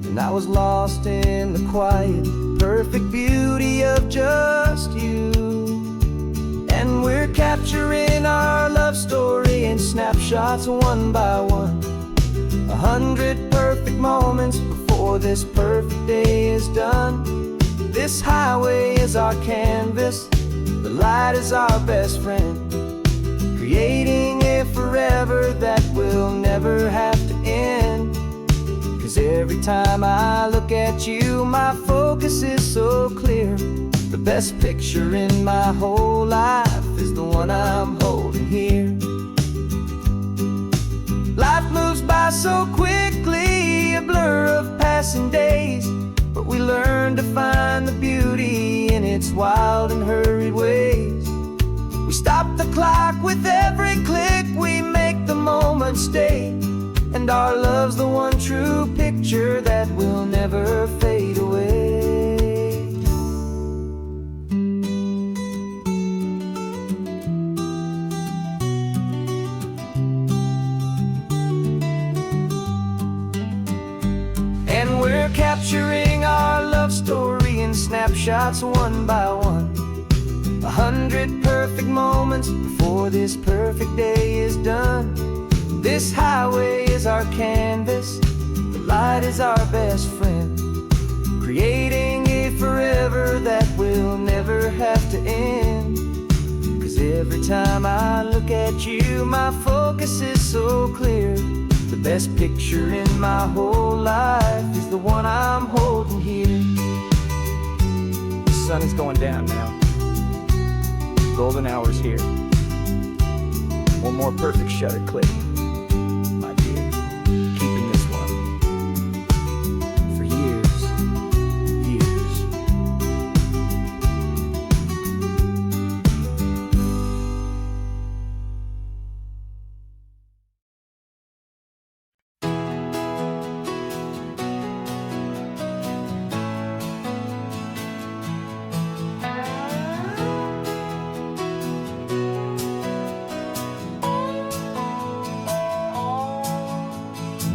Speaker 1: and I was lost in the quiet, perfect beauty of just you. And we're capturing our love story in snapshots one by one, 100 perfect moments before this perfect day is done. This highway is our canvas, the light is our best friend, creating a forever that will never have to end. 'Cause every time I look at you, my focus is so clear. The best picture in my whole life is the one I'm holding here. Life moves by so quickly, a blur of passing days, but we learn to find the beauty in its wild and hurried ways. We stop the clock with every click, we make the moment stay, and our love's the one true picture that will never fade away. And we're capturing our love story in snapshots one by one, 100 perfect moments before this perfect day is done. This highway is our canvas, the light is our best friend, creating a forever that will never have to end. 'Cause every time I look at you, my focus is so clear. The best picture in my whole life is the one I'm holding here. The sun is going down now, golden hour's here. One more perfect shutter click, keeping this one for years, years.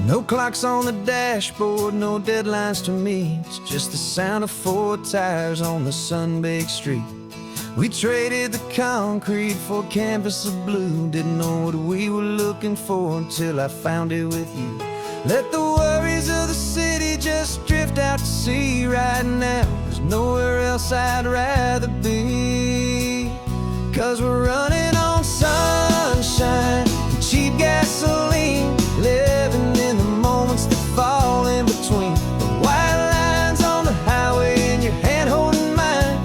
Speaker 1: No clocks on the dashboard, no deadlines to meet, it's just the sound of 4 tires on the sun-baked street. We traded the concrete for a canvas of blue, didn't know what we were looking for until I found it with you. Let the worries of the city just drift out to sea right now. There's nowhere else I'd rather be, 'cause we're running on sunshine and cheap gasoline, living in the moments that fall in between the white lines on the highway and your hand holding mine,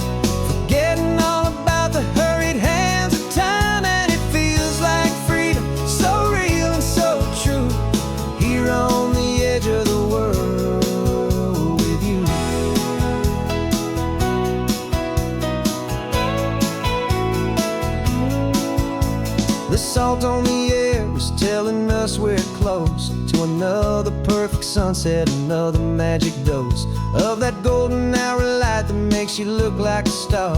Speaker 1: forgetting all about the hurried hands of time. And it feels like freedom, so real and so true, here on the edge of the world with you. The salt on the air is telling us we're close to another perfect sunset, another magic dose of that golden hour light that makes you look like a star,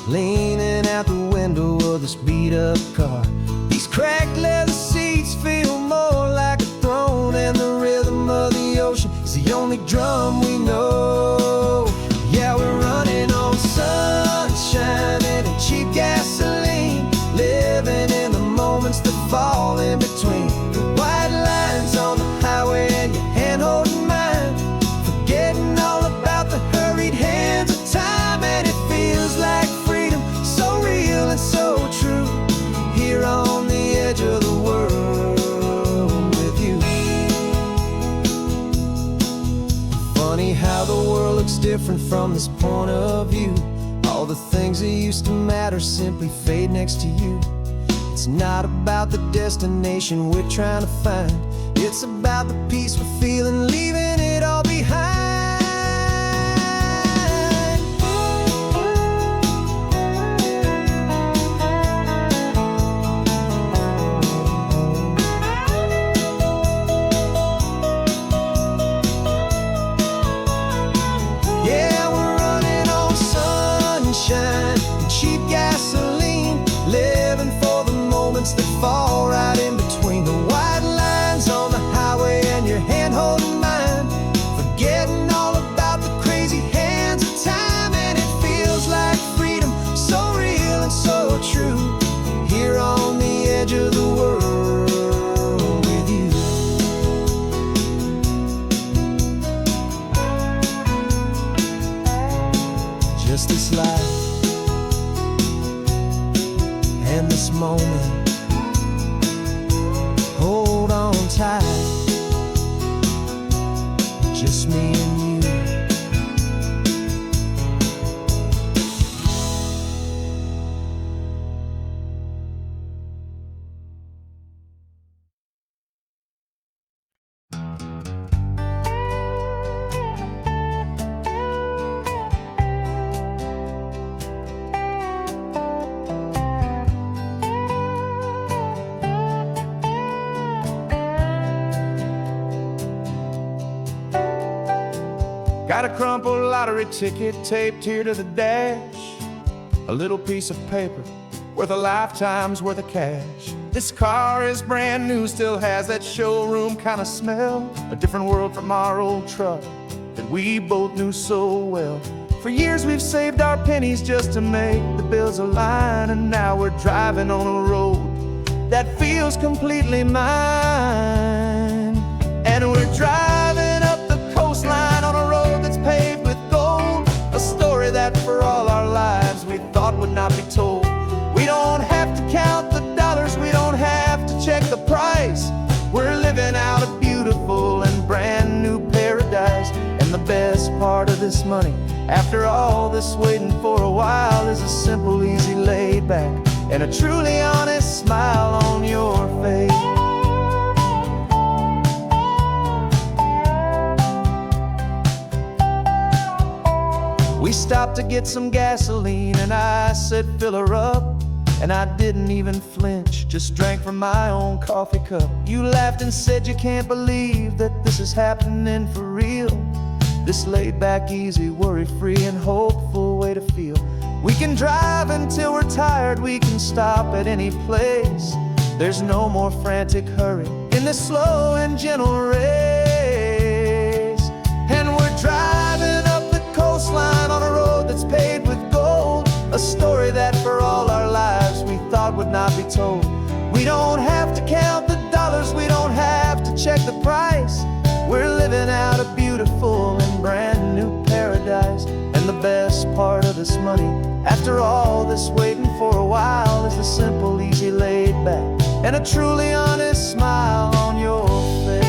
Speaker 1: leaning out the window of this beat-up car. These cracked leather seats feel more like a throne, and the rhythm of the ocean is the only drum we know. Yeah, we're running on sunshine and cheap gasoline, living in the moments that fall in between the white lines on the highway and your hand holding mine, forgetting all about the hurried hands of time. And it feels like freedom,
Speaker 2: different from this point of view. All the things that used to matter simply fade next to you. It's not about the destination we're trying to find. It's about the peace we're feeling, leaving it all behind. Yeah, we're running on sunshine and cheap gasoline, living for the moments that fall right in between the white lines on the highway and your hand holding mine, forgetting all about the crazy hands of time. And it feels like freedom, so real and so true, here on the edge of the world with you. Just this life and this moment, hold on tight, just me and you.
Speaker 1: Got a crumpled lottery ticket taped here to the dash, a little piece of paper worth a lifetime's worth of cash. This car is brand new, still has that showroom kind of smell, a different world from our old truck that we both knew so well. For years we've saved our pennies just to make the bills align, and now we're driving on a road that feels completely mine. And we're driving up the coastline on a road that's paved with gold, a story that for all our lives we thought would not be told. We don't have to count the dollars, we don't have to check the price. We're living out a beautiful and brand new paradise. And the best part of this money, after all this waiting for a while, is a simple, easy, laid back, and a truly honest smile on your face. We stopped to get some gasoline and I said fill her up, and I didn't even flinch, just drank from my own coffee cup. You laughed and said you can't believe that this is happening for real. This laid back, easy, worry-free and hopeful way to feel. We can drive until we're tired, we can stop at any place. There's no more frantic hurry in this slow and gentle race. And we're driving up the coastline on a road that's paved with gold, a story that for all our lives we thought would not be told. We don't have to count the dollars, we don't have to check the price. We're living out a beautiful and brand new paradise. And the best part of this money, after all this waiting for a while, is the simple, easy, laid back, and a truly honest smile on your face.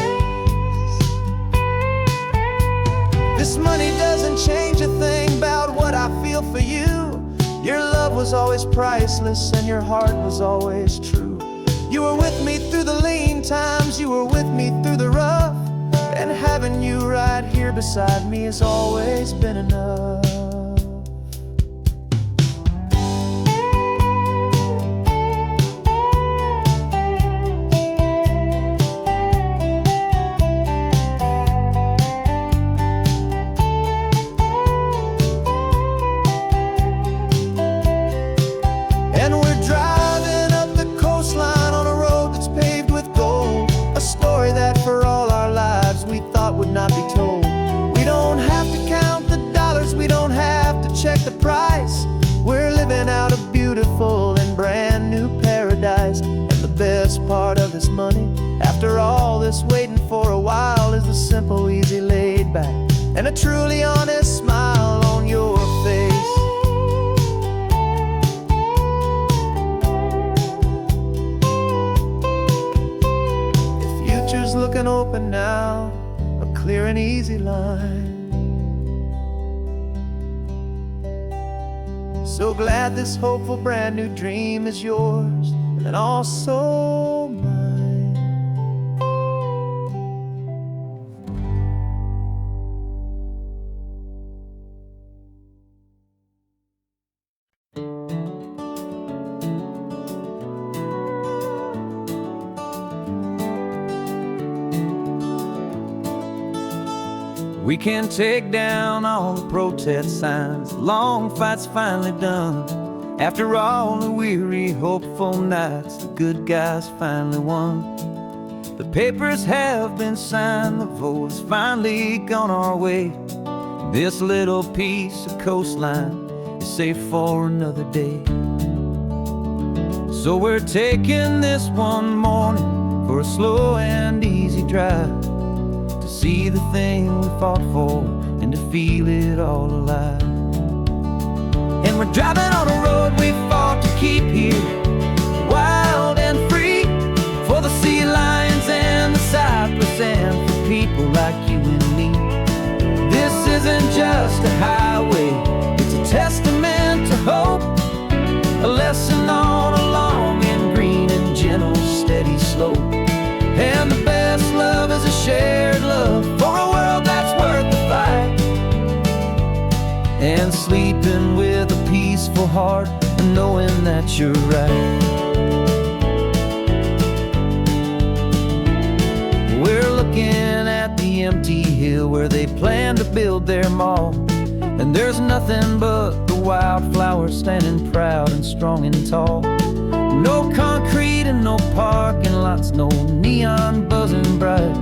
Speaker 1: This money doesn't change a thing about what I feel for you. Your love was always priceless and your heart was always true. You were with me through the lean times, you were with me through the rough, and having you right here beside me has always been enough. And we're driving up the coastline on a road that's paved with gold, a story that for all our lives we thought would not be told. We don't have to count the dollars, we don't have to check the price. We're living out a beautiful and brand new paradise. And the best part of this money, after all this waiting for a while, is the simple, easy, laid back, and a truly honest smile on your face. The future's looking open now, a clear and easy line.
Speaker 2: So glad this hopeful brand new dream is yours and also mine.
Speaker 1: We can take down all the protest signs. The long fight's finally done. After all the weary, hopeful nights, the good guys finally won. The papers have been signed, the vote has finally gone our way. This little piece of coastline is safe for another day. So we're taking this one morning for a slow and easy drive, to see the thing we fought for and to feel it all alive. And we're driving on a road we fought to keep here, wild and free, for the sea lions and the cypress and for people like you and me. This isn't just a highway, it's a testament to hope, a lesson on a long and green and gentle steady slope. And the best love is a shared love for a world that's worth the fight, and sleeping with a peaceful heart and knowing that you're right. We're looking at the empty hill where they plan to build their mall, and there's nothing but the wildflowers standing proud and strong and tall. No concrete and no parking lots, no neon buzzing bright,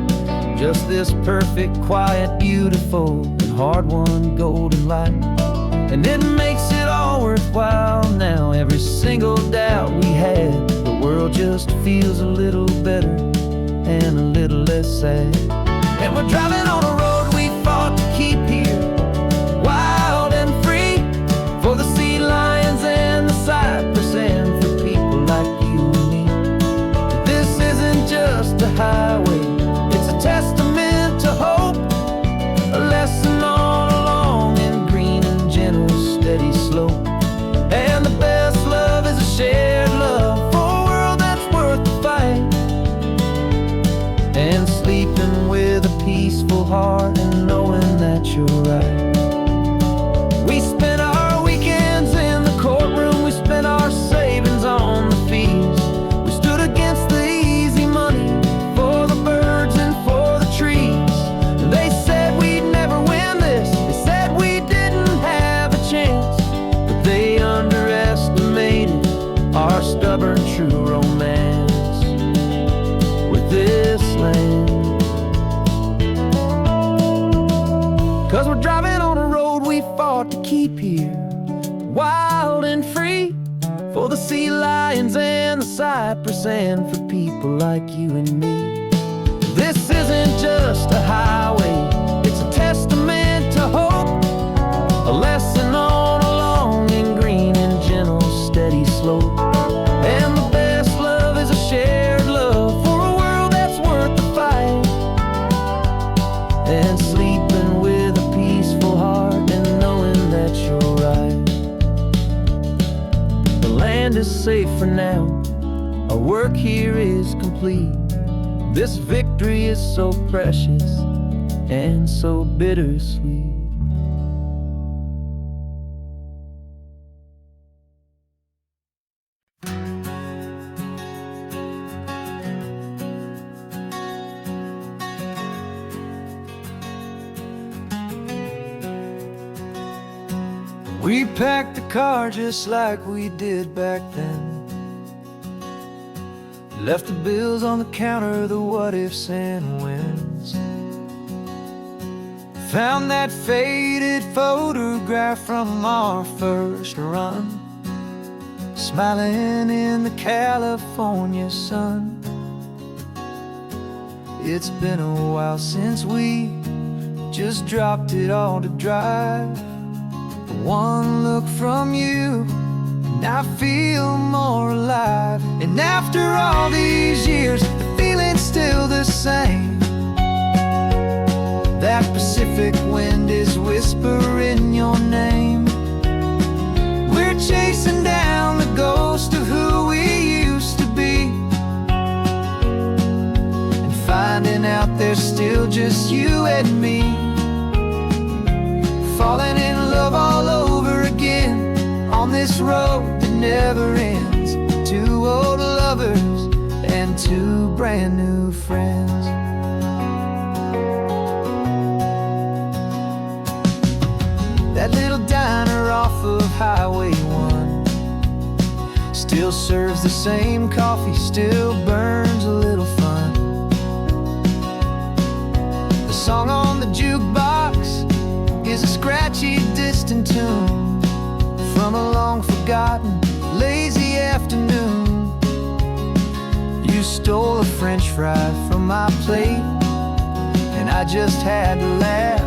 Speaker 1: just this perfect, quiet, beautiful, and hard-won golden light. And it makes it all worthwhile now. Every single doubt we had, the world just feels a little better and a little less sad. And we're driving on a road we fought to keep here, wild and free, for the sea lions and the cypress and for people like you and me. This isn't just a highway, it's a testament to hope, a lesson on a long and green and gentle steady slope. And the best love is a shared love for a world that's worth the fight, and sleeping with a peaceful heart and knowing that you're right. We spent our weekends in the courtroom, we spent our savings on the fees. We stood against the easy money for the birds and for the trees. And they said we'd never win this, they said we didn't have a chance, but they underestimated our stubborn true romance with this land. 'Cause we're driving on a road we fought to keep here, wild and free, for the sea lions and the cypress and for people like you and me. This isn't just a highway, it's a testament to hope, a lesson on a long and green and gentle steady slope. And the best love is a shared love for a world that's worth the fight, and sleeping with a peaceful heart and knowing that you're right. The land is safe for now, our work here is complete. This victory is so precious and so bittersweet. We packed the car just like we did back then, left the bills on the counter, the what ifs and whens. Found that faded photograph from our first run, smiling in the California sun. It's been a while since we just dropped it all to drive. One look from you and I feel more alive. And after all these years, the feeling's still the same. That Pacific wind is whispering your name. We're that never ends. Two old lovers and two brand new friends. That little diner off of Highway 1 still serves the same coffee, still burns a little fun. The song on the jukebox is a scratchy, distant tune from a long-forgotten, lazy afternoon. You stole a French fry from my plate, and I just had to laugh,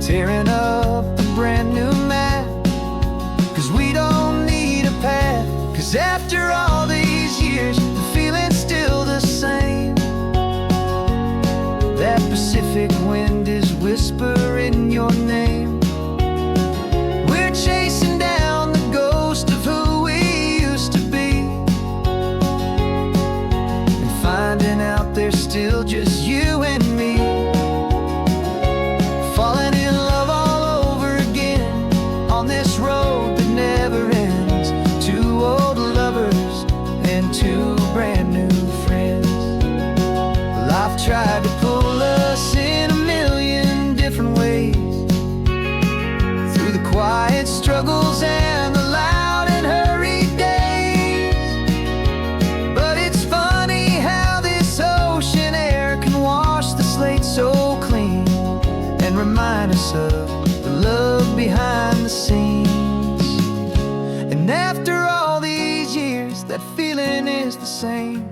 Speaker 1: tearing up a brand new map. 'Cause we don't need a path, 'cause after all these years, the feeling's still the same. That Pacific wind is whispering your name. We're chasing down the ghost of who we used to be, and finding out there's still just you and me. Falling in love all over again on this road that never ends. Two old lovers and two brand new friends. Life tried to pull us in a million different ways, through the quiet struggles and the loud and hurried days. But it's funny how this ocean air can wash the slate so clean and remind us of the love behind the scenes. And after all these years, that feeling is the same.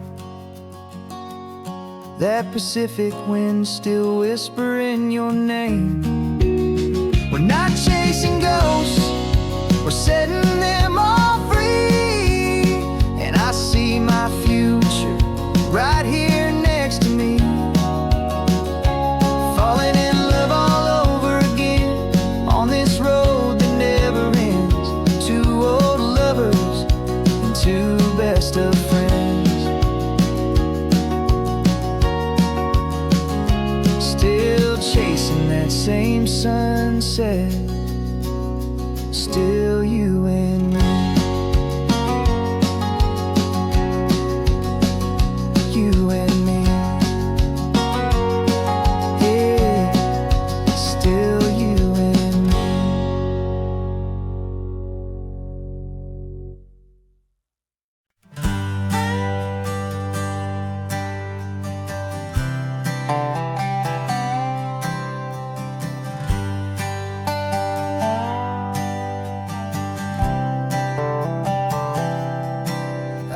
Speaker 1: That Pacific wind still whispering your name. We're not chasing ghosts, we're setting them all free. And I see my future right here next to me. Falling in love all over again on this road that never ends. Two old lovers and two best of friends. Still chasing that same sunset, still you and me. You and me. Yeah, still you and me.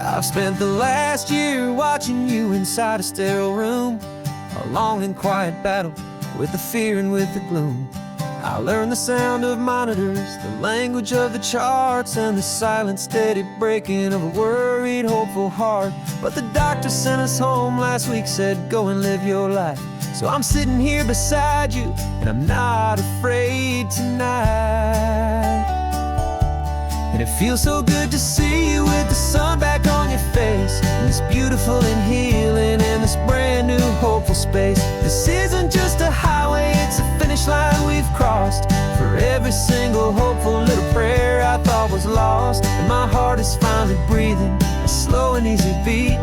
Speaker 1: I've spent the last year watching you inside a sterile room, a long and quiet battle with the fear and with the gloom. I learned the sound of monitors, the language of the charts, and the silent, steady breaking of a worried, hopeful heart. But the doctor sent us home last week, said go and live your life. So I'm sitting here beside you, and I'm not afraid tonight. And it feels so good to see you with the sun back on your face, and this beautiful and healing in this brand new hopeful space. This isn't just a highway, it's a finish line we've crossed. For every single hopeful little prayer I thought was lost, and my heart is finally breathing a slow and easy beat.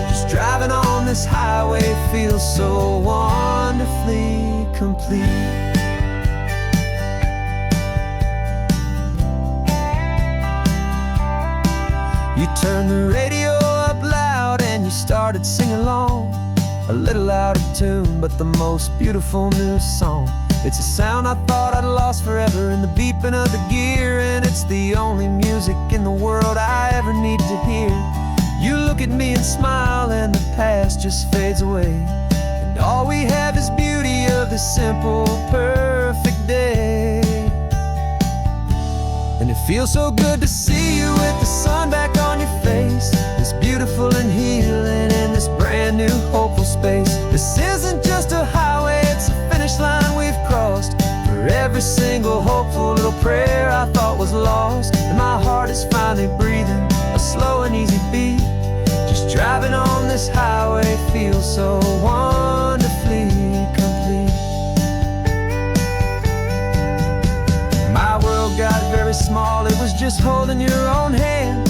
Speaker 1: Just driving on this highway feels so wonderfully complete. You turned the radio up loud and you started singing along, a little out of tune, but the most beautiful new song. It's a sound I thought I'd lost forever in the beeping of the gear, and it's the only music in the world I ever need to hear. You look at me and smile, and the past just fades away, and all we have is beauty of this simple, perfect day. And it feels so good to see you with the sun back on your face, this beautiful and healing in this brand new hopeful space. This isn't just a highway, it's a finish line we've crossed. For every single hopeful little prayer I thought was lost, and my heart is finally breathing a slow and easy beat. Just driving on this highway feels so wonderfully complete. My world got very small, it was just holding your own hand.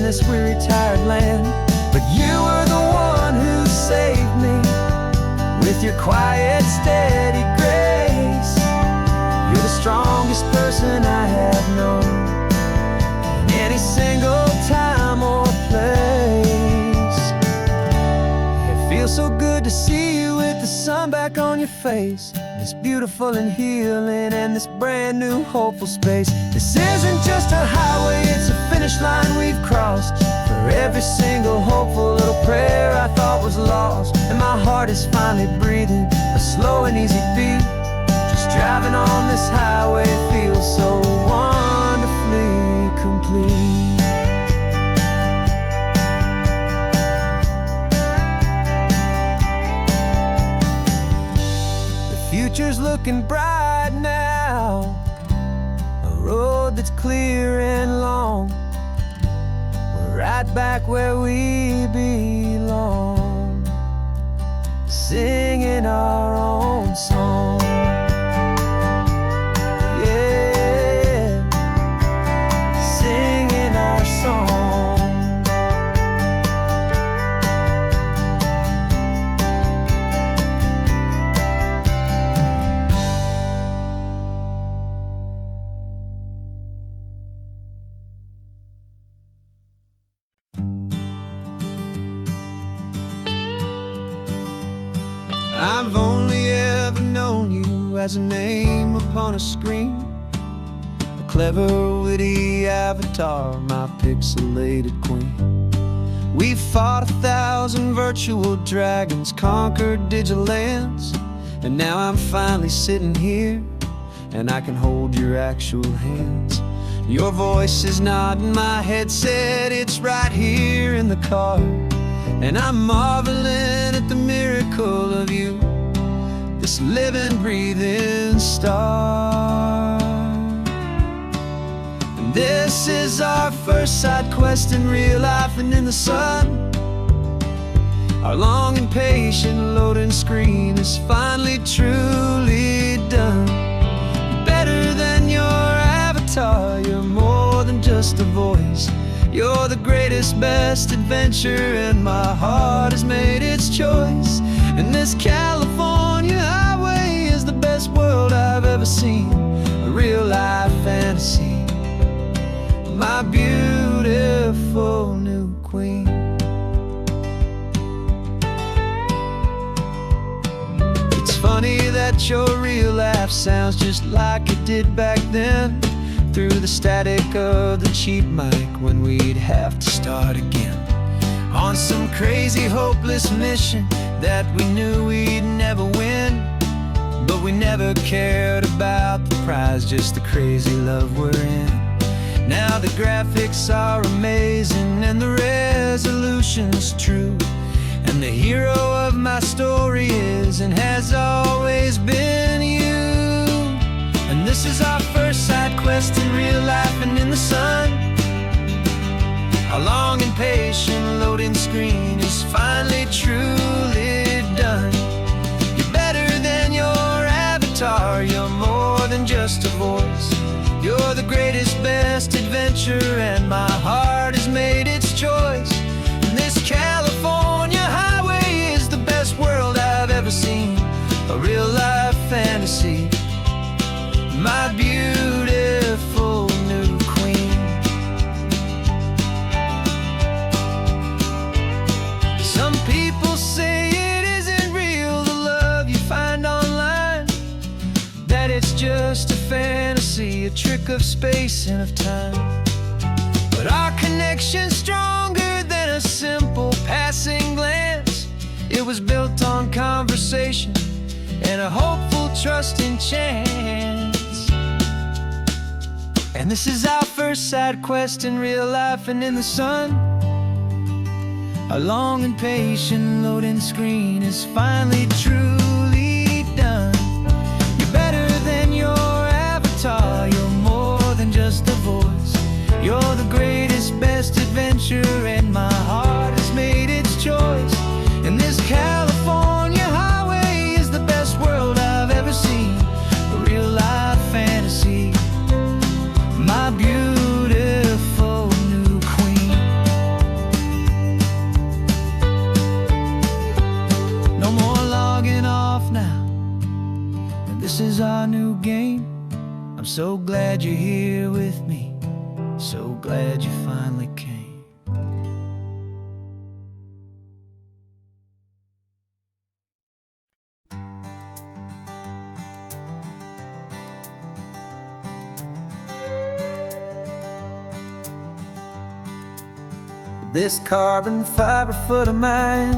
Speaker 1: this weary, tired land. But you were the one who saved me with your quiet, steady grace. You're the strongest person I have known in any single time or place. It feels so good to see you with the sun back on your face. It's beautiful and healing and this brand new hopeful space. This isn't just a highway, it's a finish line we've crossed. For every single hopeful little prayer I thought was lost, and my heart is finally breathing a slow and easy beat. Just driving on this highway feels so wonderfully complete. Future's looking bright now, a road that's clear and long. We're right back where we belong, singing our own song. Yeah, singing our song. I've only ever known you as a name upon a screen, a clever, witty avatar, my pixelated queen. We've fought 1,000 virtual dragons, conquered digital lands, and now I'm finally sitting here, and I can hold your actual hands. Your voice is not in my headset, it's right here in the car. And I'm marveling at the miracle of you, this living, breathing star. And this is our first side quest in real life and in the sun. Our long and patient loading screen is finally truly done. Better than your avatar, you're more than just a voice. You're the greatest, best adventure, and my heart has made its choice. And this California highway is the best world I've ever seen, a real-life fantasy, my beautiful new queen. It's funny that your real life sounds just like it did back then, through the static of the cheap mic when we'd have to start again on some crazy hopeless mission that we knew we'd never win. But we never cared about the prize, just the crazy love we're in. Now the graphics are amazing and the resolution's true, and the hero of my story is and has always been you. And this is our first side quest in real life and in the sun. Our long and patient loading screen is finally truly done. You're better than your avatar, you're more than just a voice. You're the greatest, best adventure, and my heart has made its choice. And this California highway is the best world I've ever seen, a real-life fantasy, my beautiful new queen. Some people say it isn't real, the love you find online, that it's just a fantasy, a trick of space and of time. But our connection's stronger than a simple passing glance. It was built on conversation and a hopeful, trusting chance. And this is our first side quest in real life and in the sun. Our long and patient loading screen is finally truly done. You're better than your avatar, you're more than just a voice. You're the greatest, best adventure, and my heart has made its choice. And this California highway is the best world I've ever seen, a real-life fantasy, my beautiful new queen. So glad you're here with me, so glad you finally came. This carbon fiber foot of mine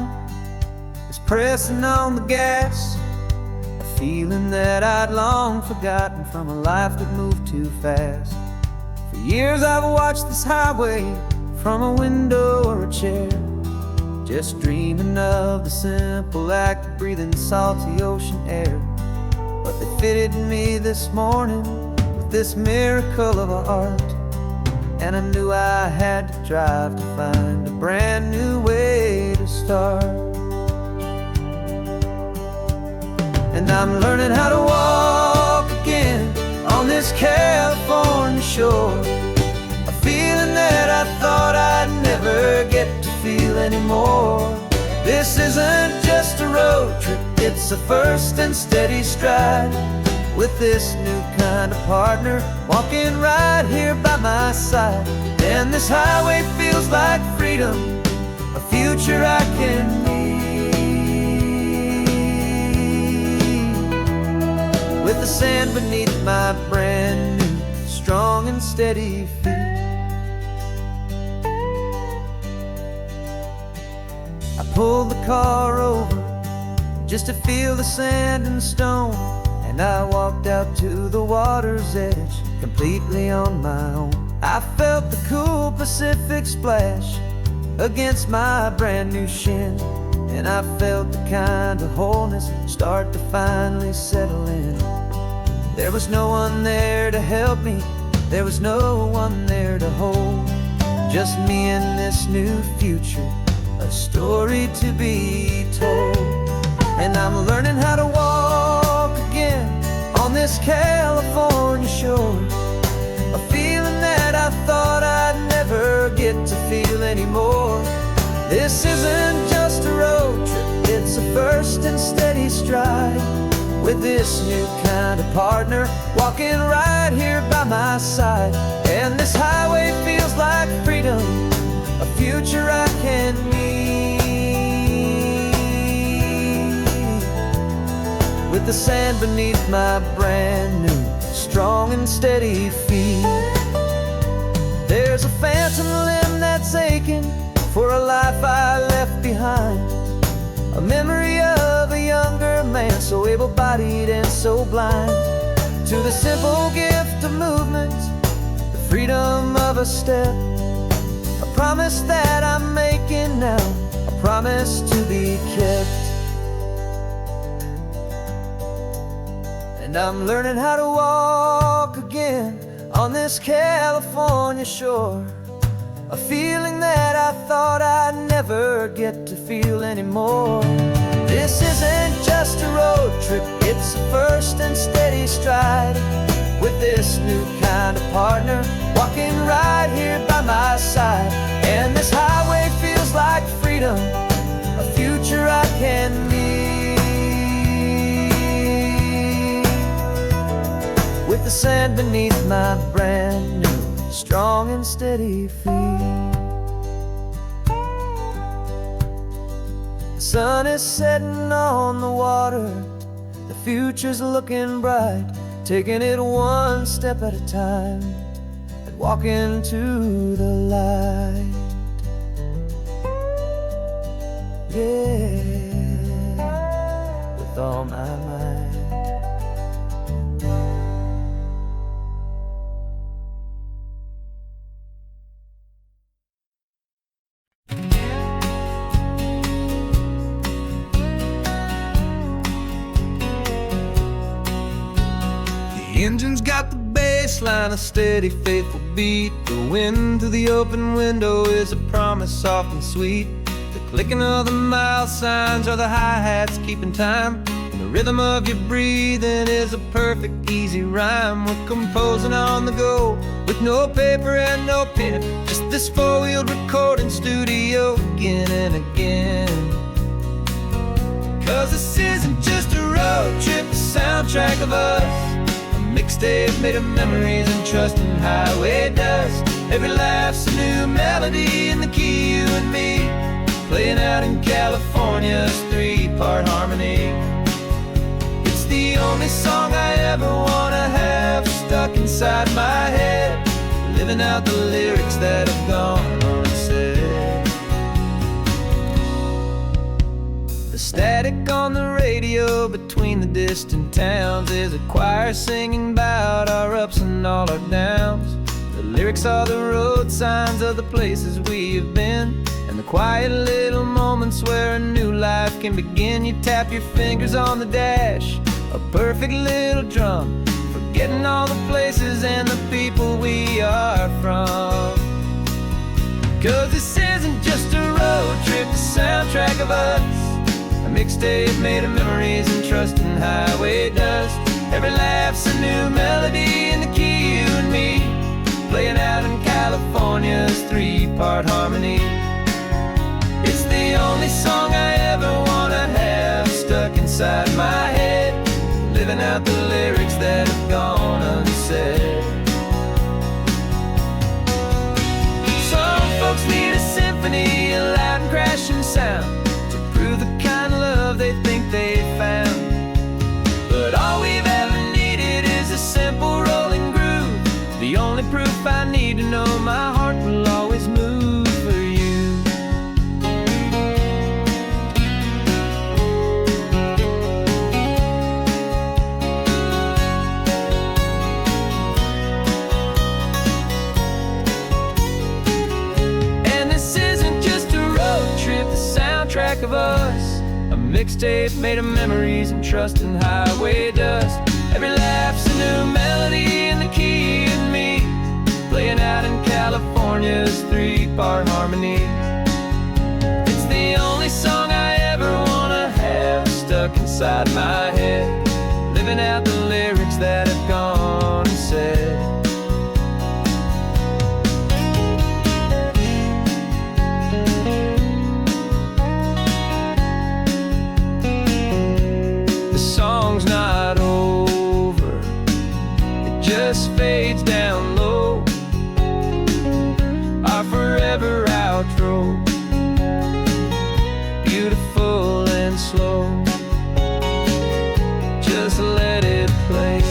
Speaker 1: is pressing on the gas, a feeling that I'd long forgotten from a life that moved too fast. For years I've watched this highway from a window or a chair, just dreaming of the simple act of breathing salty ocean air. But they fitted me this morning with this miracle of art, and I knew I had to drive to find a brand new way to start. And I'm learning how to walk again on this California shore, a feeling that I thought I'd never get to feel anymore. This isn't just a road trip, it's a first and steady stride, with this new kind of partner walking right here by my side. And this highway feels like freedom, a future I can need, with the sand beneath my brand new, strong and steady feet. I pulled the car over just to feel the sand and stone, and I walked out to the water's edge, completely on my own. I felt the cool Pacific splash against my brand new shin, and I felt the kind of wholeness start to finally settle in. There was no one there to help me, there was no one there to hold, just me and this new future, a story to be told. And I'm learning how to walk again on this California shore, a feeling that I thought I'd never get to feel anymore. This isn't just a road trip, it's a first and steady stride, with this new kind of partner walking right here by my side. And this highway feels like freedom, a future I can need, with the sand beneath my brand new, strong and steady feet. There's a phantom limb that's aching for a life I left behind, a memory of a younger man, so able-bodied and so blind, to the simple gift of movement, the freedom of a step, a promise that I'm making now, a promise to be kept. And I'm learning how to walk again on this California shore, a feeling that I thought I'd never get to feel anymore. This isn't just a road trip, it's a first and steady stride, with this new kind of partner walking right here by my side. And this highway feels like freedom, a future I can need, with the sand beneath my brand new, strong and steady feet. The sun is setting on the water, the future's looking bright, taking it one step at a time and walking to the light. Yeah, with all my might. The engine's got the bass line, a steady, faithful beat. The wind through the open window is a promise soft and sweet. The clicking of the mile signs are the hi-hats keeping time, and the rhythm of your breathing is a perfect, easy rhyme. We're composing on the go, with no paper and no pen, just this four-wheeled recording studio again and again. 'Cause this isn't just a road trip, the soundtrack of us, a mixtape made of memories and trust in highway dust. Every laugh's a new melody in the key, you and me, playing out in California's 3-part harmony. It's the only song I ever wanna have stuck inside my head, living out the lyrics that have gone unsaid. The static on the radio between the distant towns is a choir singing about our ups and all our downs. The lyrics are the road signs of the places we have been, and the quiet little moments where a new life can begin. You tap your fingers on the dash, a perfect little drum, forgetting all the places and the people we are from. 'Cause this isn't just a road trip, the soundtrack of us, a mixtape made of memories and trust in highway dust. Every laugh's a new melody in the key, you and me, playing out in California's 3-part harmony. It's the only song I ever wanna have stuck inside my head, living out the lyrics that have gone unsaid. Some folks need a symphony, a loud and crashing sound, to prove the kind of love they think they found. But all we've ever needed is a simple rolling groove, the only proof I need to know my heart will always move for you. And this isn't just a road trip, the soundtrack of us, a mixtape made of memories and trust in highway dust. Every laugh's a new melody in the key, you and me, playing out in California's 3-part harmony. It's the only song I ever wanna have stuck inside my head, living out the lyrics that have gone unsaid. The song's not over, it just fades down low, our forever outro, beautiful and slow. Just let it play.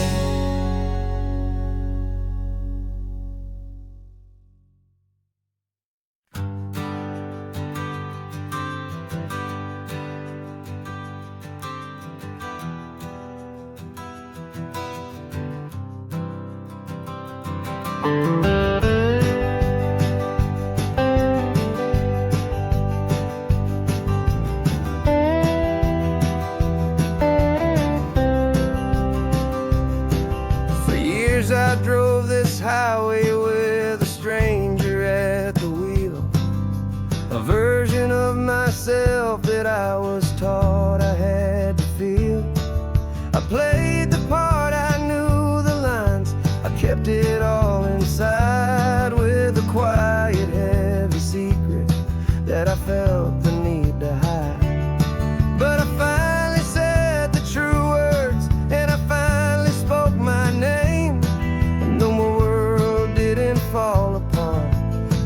Speaker 1: I drove this highway with a stranger at the wheel, a version of myself that I was taught I had to feel. I played the part, I knew the lines, I kept it all inside with a quiet, heavy secret that I felt the need to hide. But I finally said the true words, and I finally spoke my name. Fall apart,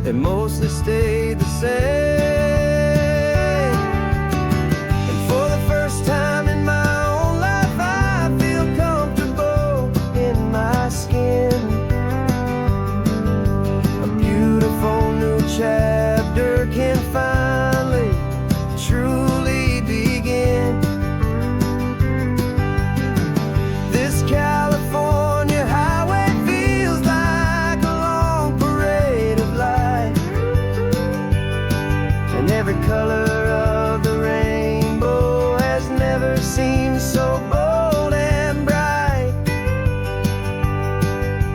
Speaker 1: it mostly stayed the same. And for the first time in my own life, I feel comfortable in my skin. A beautiful new chapter can finally truly begin. This California highway feels like a long parade of light, and every color of the rainbow has never seemed so bold and bright.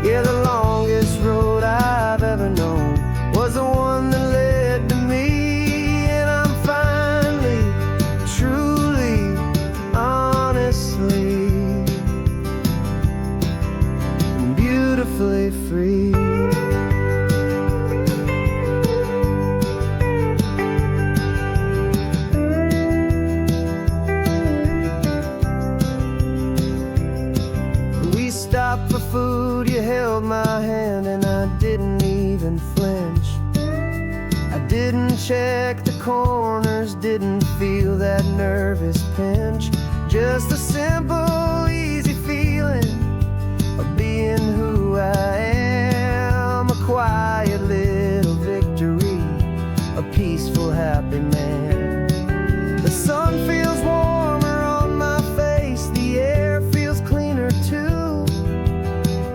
Speaker 1: Yeah, the longest road I've ever known was the one that led to me. didn't flinch. I didn't check the corners, didn't feel that nervous pinch. Just a simple, easy feeling of being who I am. A quiet little victory, a peaceful, happy man. The sun feels warmer on my face, the air feels cleaner too.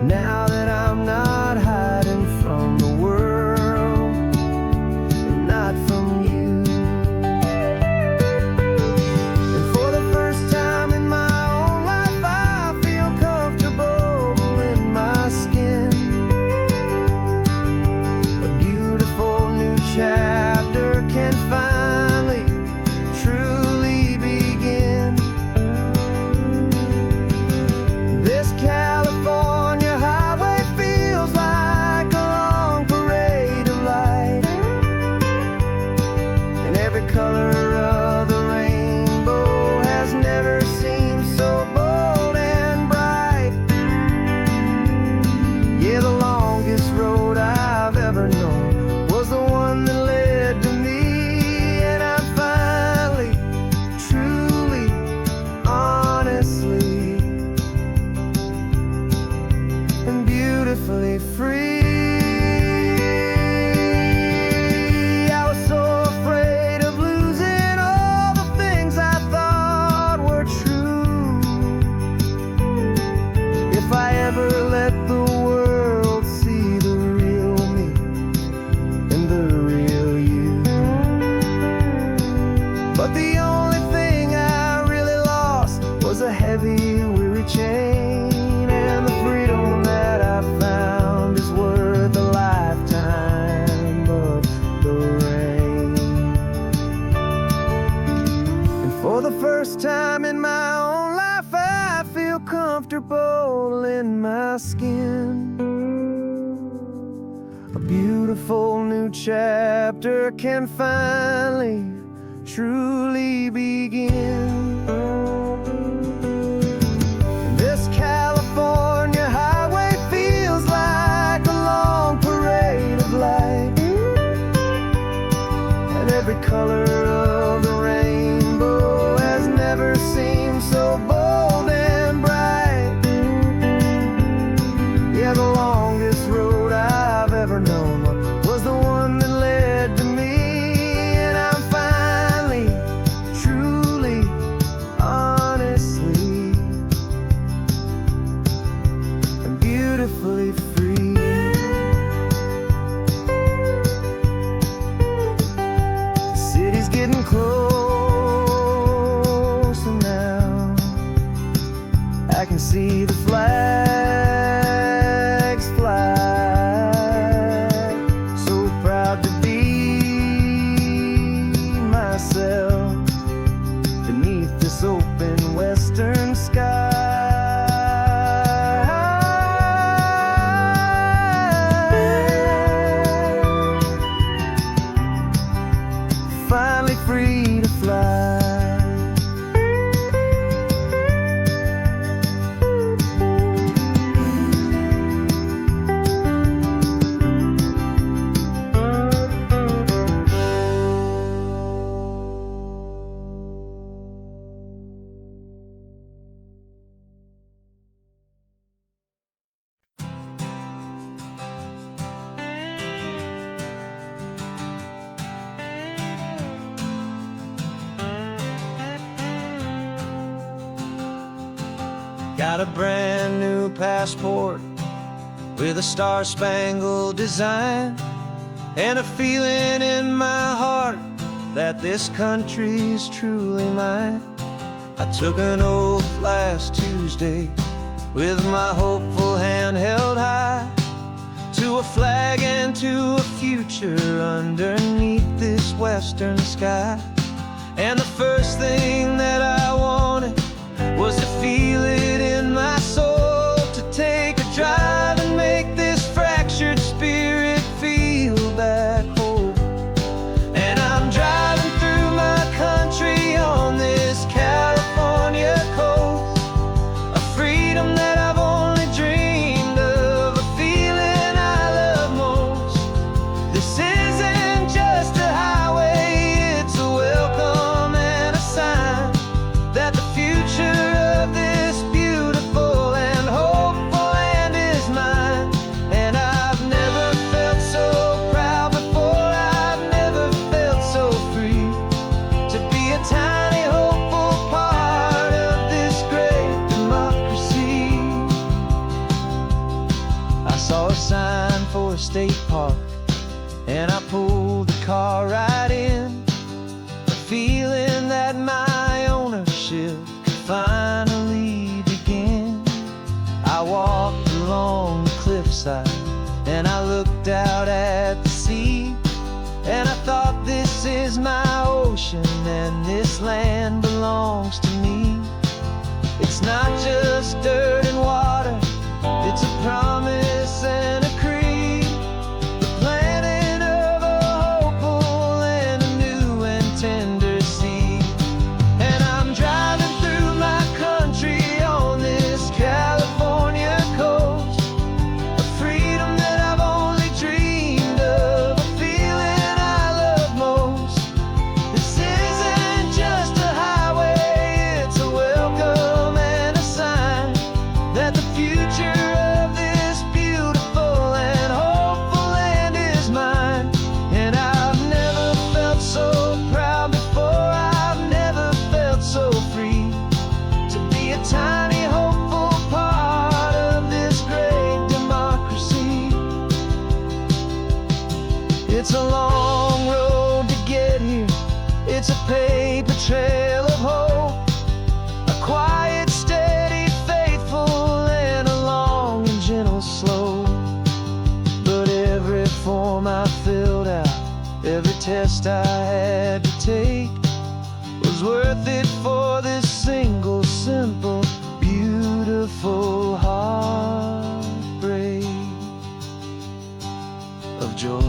Speaker 1: Now that I'm not hiding from the world, and not from you. And for the first time in my own life, I feel comfortable in my skin. A beautiful new chapter can finally, truly begin. This California highway feels like a long parade of light, and every color of the rainbow has never seemed so bold and bright. Yeah, the longest road I've ever known was the one that led to me, and I'm finally, truly, honestly, and beautifully free. I was so afraid of losing all the things I thought were true. If I ever let the world see the real me and the real you. But the only thing I really lost was a heavy, weary chain, and the freedom that I found is worth a lifetime of the rain. And for the first time in my own life, I feel comfortable in my skin. A beautiful new chapter can finally, truly begin. This California highway feels like a long parade of light, and every color of the rainbow has never seemed so bold and bright. Yeah, the longest road I've ever known was the one that led to me, and I'm finally, truly, honestly, and beautifully free. The city's getting closer now. I can see the flags fly. So proud to be myself beneath this open western sky. Finally free to fly. Got a brand new passport with a star-spangled design, and a feeling in my heart that this country's truly mine. I took an oath last Tuesday with my hopeful hand held high, to a flag and to a future underneath this western sky. And the first thing that I wanted was to feel it in my soul, to take a drive and make this fractured spirit feel back home. And I'm driving through my country on this California coast, a freedom that I've only dreamed of, a feeling I love most.
Speaker 2: This isn't just a highway, it's a welcome and a sign that the future of this beautiful and hopeful land is mine. And I've never felt so proud before, I've never felt so free to be a tiny hopeful part of this great democracy. I saw a sign for a state park and I pulled the car right in, a feeling that my ownership could finally begin. I walked along the cliffside and I looked out at the sea, and I thought, this is my ocean and this land belongs to me. It's not just dirt and water, it's a promise and a creed, the planting of a hopeful and a new and tender seed. And I'm driving through my country on this California coast, a freedom that I've only dreamed of, a feeling I love most. This isn't just a highway, it's a welcome and a sign that the future of this beautiful and hopeful land is mine. And I've never felt so proud before, I've never felt so free to be a tiny hopeful part of this great democracy. It's a long road to get here, it's a paper trail of hope, a quiet, steady, faithful, and a long and gentle slope. But every form I filled out, every test I had to take, was worth it for this single, simple, beautiful heartbreak of joy.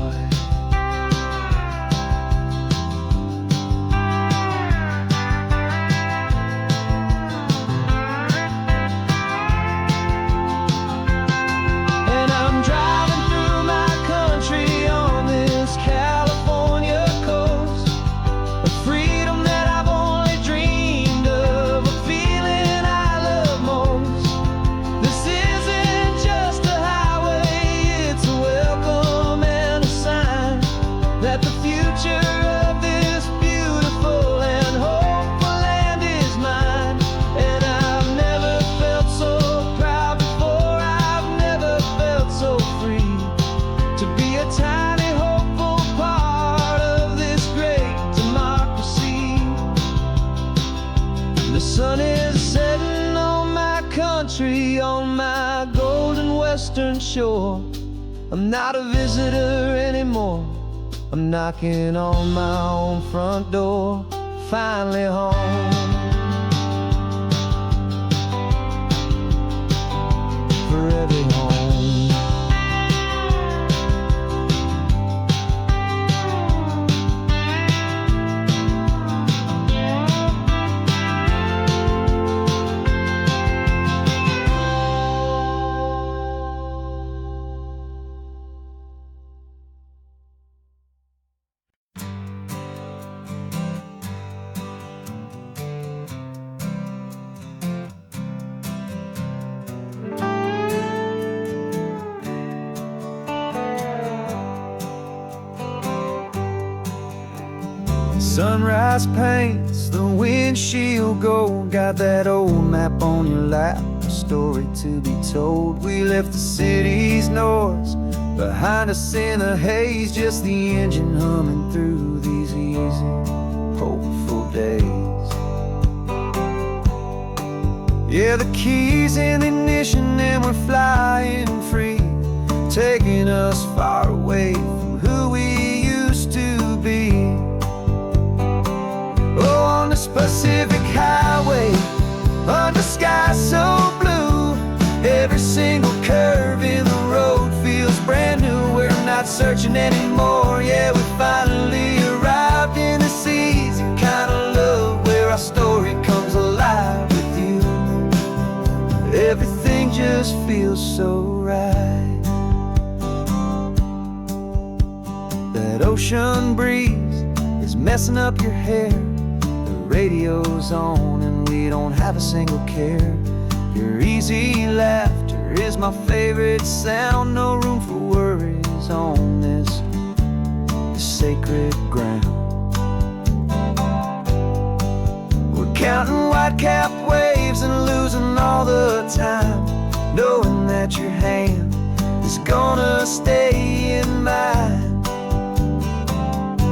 Speaker 2: And I'm driving through my country on this California coast, a freedom that I've only dreamed of, a feeling I love most. This isn't just a highway, it's a welcome and a sign that the future of this beautiful and hopeful land is mine. And I've never felt so proud before, I've never felt so free to be a tiny hopeful part of this great democracy. The sun is setting on my country, on my golden western shore. I'm not a visitor anymore, I'm knocking on my own front door, finally home. For every home. Sunrise paints the windshield gold, got that old map on your lap, a story to be told. We left the city's noise behind us in the haze, just the engine humming through these easy, hopeful days. Yeah, the keys in the ignition and we're flying free, taking us far away from who we used to be. Oh, on this Pacific highway, under sky so blue, every single curve in the road feels brand new. We're not searching anymore, yeah, we finally arrived in this easy kind of love where our story comes alive with you. Everything just feels so right.
Speaker 1: That ocean breeze is messing up your hair. The radio's on and we don't have a single care. Your easy laughter is my favorite sound. No room for worries on this sacred ground. We're counting white-capped waves and losing all the time, knowing that your hand is gonna stay in mine.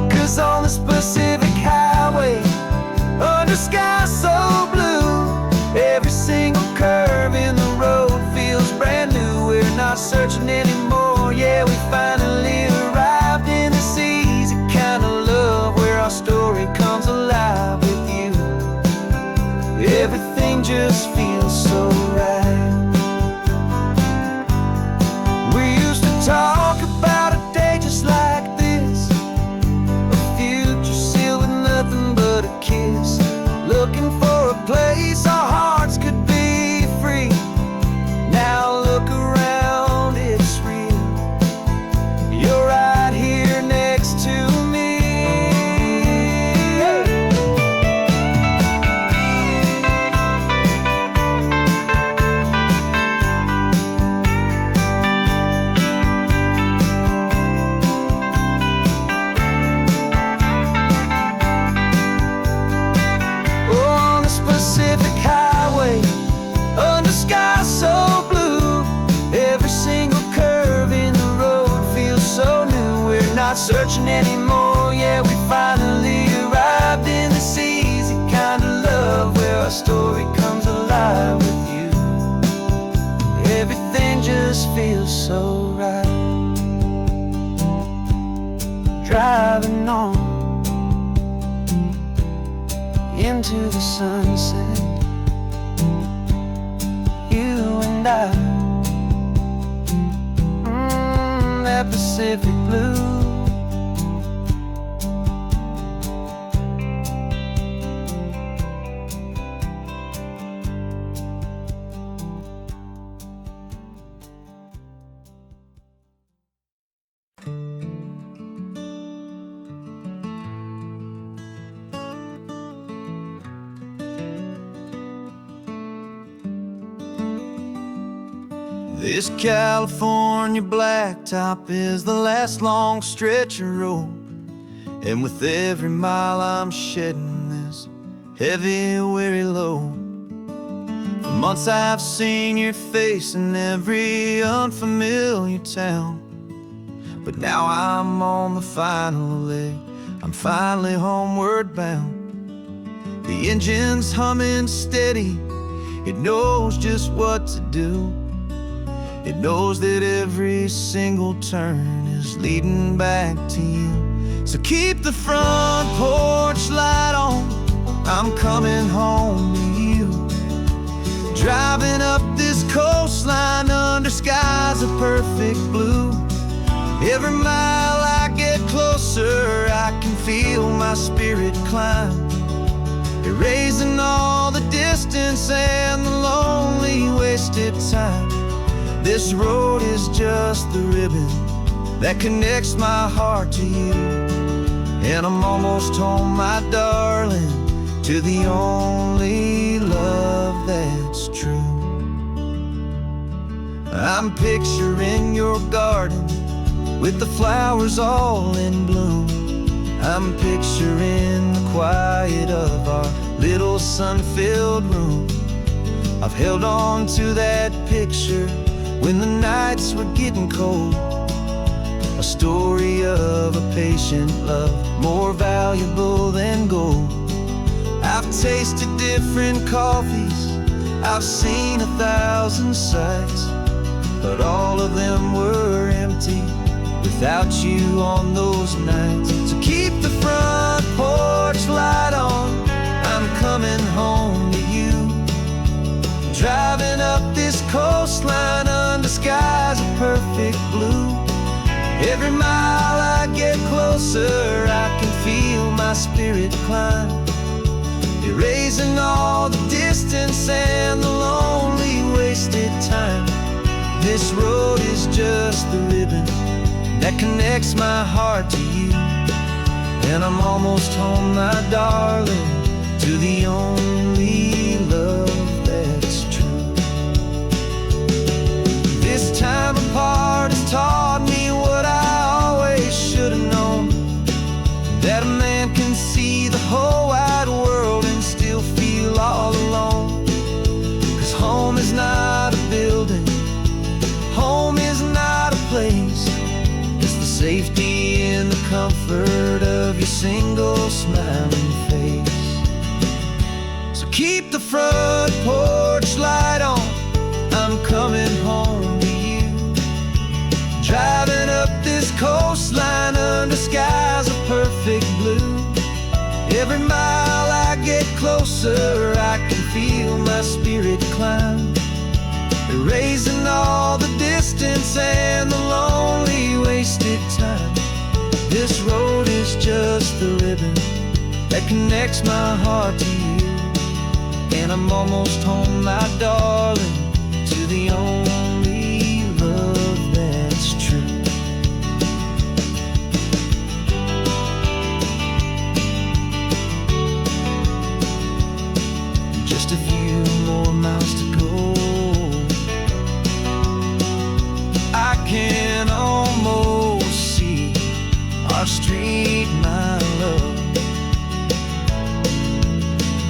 Speaker 1: 'Cause on this Pacific highway, under sky so blue, every single curve in the road feels brand new. We're not searching anymore, yeah, we finally arrived in this easy kind of love, where our story comes alive with you. Everything just feels so right. We used to talk about a day just like this, a future sealed with nothing but a kiss, looking for a place our hearts could be free. Now look around, it's real. You're right here next to me. On this Pacific highway, under sky so blue, every single curve in the road feels so new. We're not searching anymore, yeah, we finally arrived in this easy kind of love, where our story comes alive with you. Everything just feels so right. Driving on into the sunset, you and I, that Pacific blue.
Speaker 2: This California blacktop is the last long stretch of road, and with every mile I'm shedding this heavy, weary load. For months I've seen your face in every unfamiliar town, but now I'm on the final leg, I'm finally homeward bound. The engine's humming steady, it knows just what to do. It knows that every single turn is leading back to you. So keep the front porch light on, I'm coming home to you. Driving up this coastline under skies of perfect blue. Every mile I get closer, I can feel my spirit climb, erasing all the distance and the lonely wasted time. This road is just the ribbon that connects my heart to you, and I'm almost home, my darling, to the only love that's true. I'm picturing your garden with the flowers all in bloom. I'm picturing the quiet of our little sun-filled room. I've held on to that picture when the nights were getting cold, a story of a patient love, more valuable than gold. I've tasted different coffees, I've seen 1,000 sights, but all of them were empty without you on those nights. So keep the front porch light on, I'm coming home to you. Driving up this coastline under skies of perfect blue. Every mile I get closer, I can feel my spirit climb, erasing all the distance and the lonely wasted time. This road is just the ribbon that connects my heart to you. And I'm almost home, my darling, to the only love that's true. This time apart has taught me what I always should have known, that a man can see the whole wide world and still feel all alone. 'Cause home is not a building, home is not a place, it's the safety and the comfort of your single smiling face. So keep the front porch light on, I'm coming home to you. Driving up this coastline under skies of perfect blue. Every mile I get closer, I can feel my spirit climb, erasing all the distance and the lonely wasted time. This road is just the ribbon that connects my heart to you. And I'm almost home, my darling, to the only love that's true. Just a few more miles to go, I can almost see our street, my love,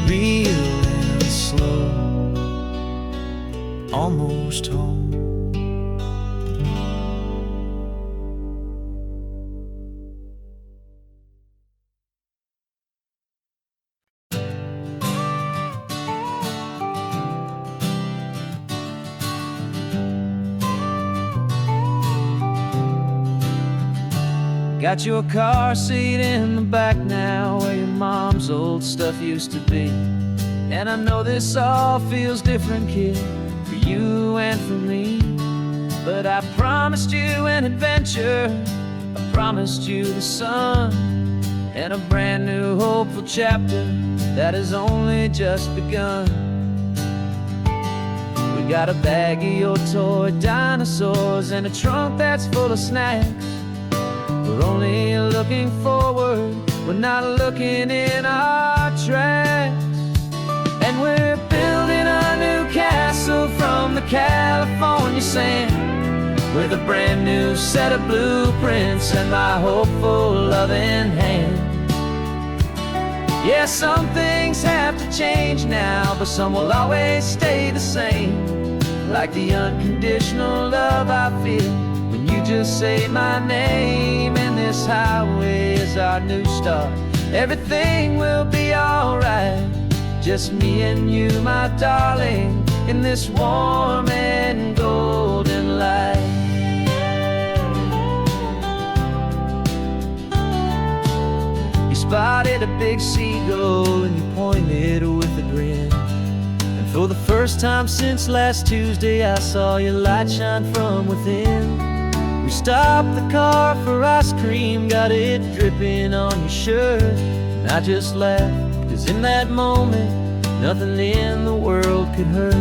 Speaker 2: real and slow, almost home.
Speaker 1: Got your car seat in the back now, where your mom's old stuff used to be. And I know this all feels different, kid, for you and for me. But I promised you an adventure, I promised you the sun, and a brand new hopeful chapter that has only just begun. We got a bag of your toy dinosaurs and a trunk that's full of snacks. We're only looking forward, we're not looking in our tracks. And we're building a new castle from the California sand, with a brand new set of blueprints and my hopeful loving hand. Yeah, some things have to change now, but some will always stay the same. Like the unconditional love I feel when you just say my name. And this highway is our new start, everything will be alright. Just me and you, my darling, in this warm and golden light. You spotted a big seagull and you pointed with a grin. And for the first time since last Tuesday, I saw your light shine from within. We stopped the car for ice cream, got it dripping on your shirt. And I just laughed, 'cause in that moment, nothing in the world could hurt.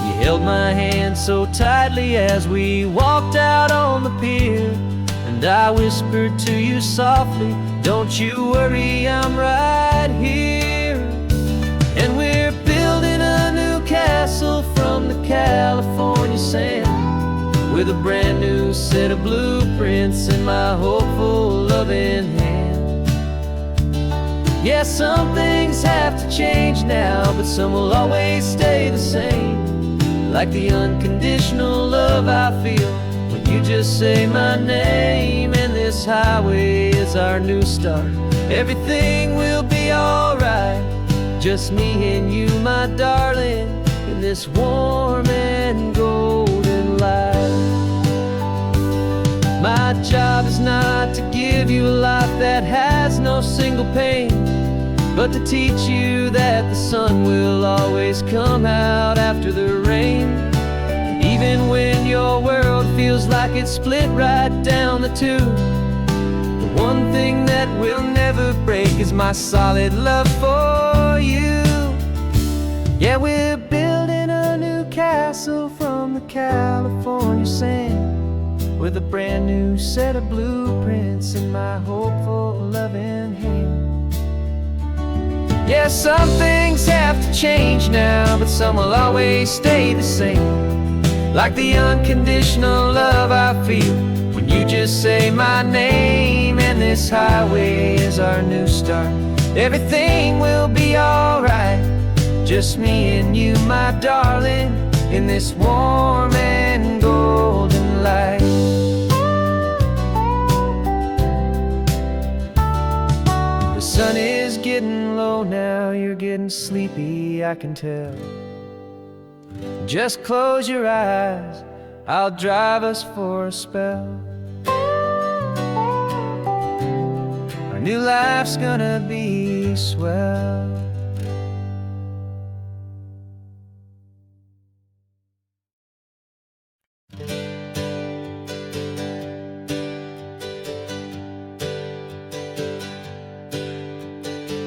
Speaker 1: You held my hand so tightly as we walked out on the pier, and I whispered to you softly, don't you worry, I'm right here. And we're building a new castle from the California sand, with a brand new set of blueprints in my hopeful loving hand. Yeah, some things have to change now, but some will always stay the same. Like the unconditional love I feel when you just say my name. And this highway is our new start, everything will be alright. Just me and you, my darling, in this warm and golden light. My job is not to give you a life that has no single pain, but to teach you that the sun will always come out after the rain. And even when your world feels like it's split right down the two, the one thing that will never break is my solid love for you. Yeah, we're building a new castle from the California sand, with a brand new set of blueprints in my hopeful, loving hand. Yeah, some things have to change now, but some will always stay the same. Like the unconditional love I feel when you just say my name. And this highway is our new start. Everything will be alright, just me and you, my darling, in this warm and golden light. The sun is getting low now, you're getting sleepy, I can tell. Just close your eyes, I'll drive us for a spell. Our new life's gonna be swell.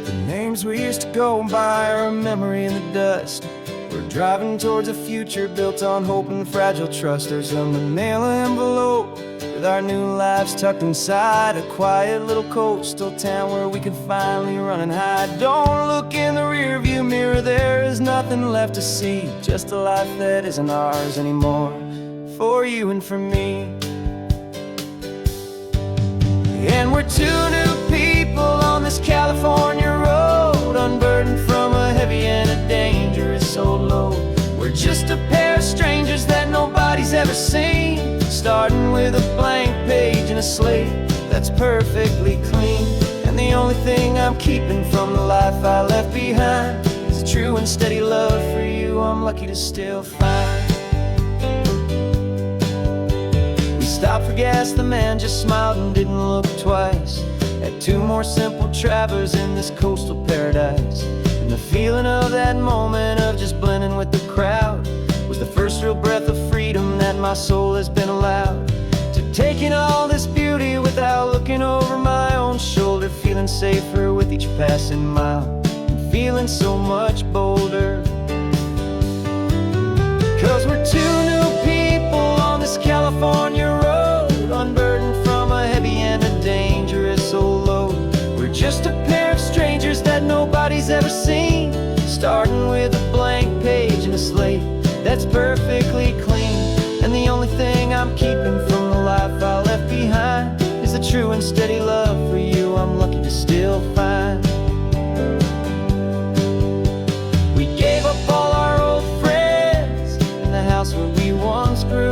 Speaker 1: The names we used to go by are a memory in the dust. We're driving towards a future built on hope and fragile trust. There's a manila envelope with our new lives tucked inside, a quiet little coastal town where we can finally run and hide. Don't look in the rearview mirror, there is nothing left to see, just a life that isn't ours anymore, for you and for me. And we're two new people on this California road, unburdened from a heavy and a dangerous old load. We're just a pair of strangers that nobody's ever seen, starting with a blank page and a slate that's perfectly clean. And the only thing I'm keeping from the life I left behind is a true and steady love for you I'm lucky to still find. We stopped for gas, the man just smiled and didn't look twice at two more simple travelers in this coastal paradise. And the feeling of that moment of just blending with the crowd was the first real breath of freedom that my soul has been allowed to take in all this beauty without looking over my own shoulder, feeling safer with each passing mile and feeling so much bolder. Cause we're two new people on this California road, unburdened from a heavy and a dangerous old load. We're just a pair of strangers that nobody's ever seen, starting with a blank page and a slate that's perfectly clean. And the only thing I'm keeping from the life I left behind is the true and steady love for you I'm lucky to still find. We gave up all our old friends in the house where we once grew.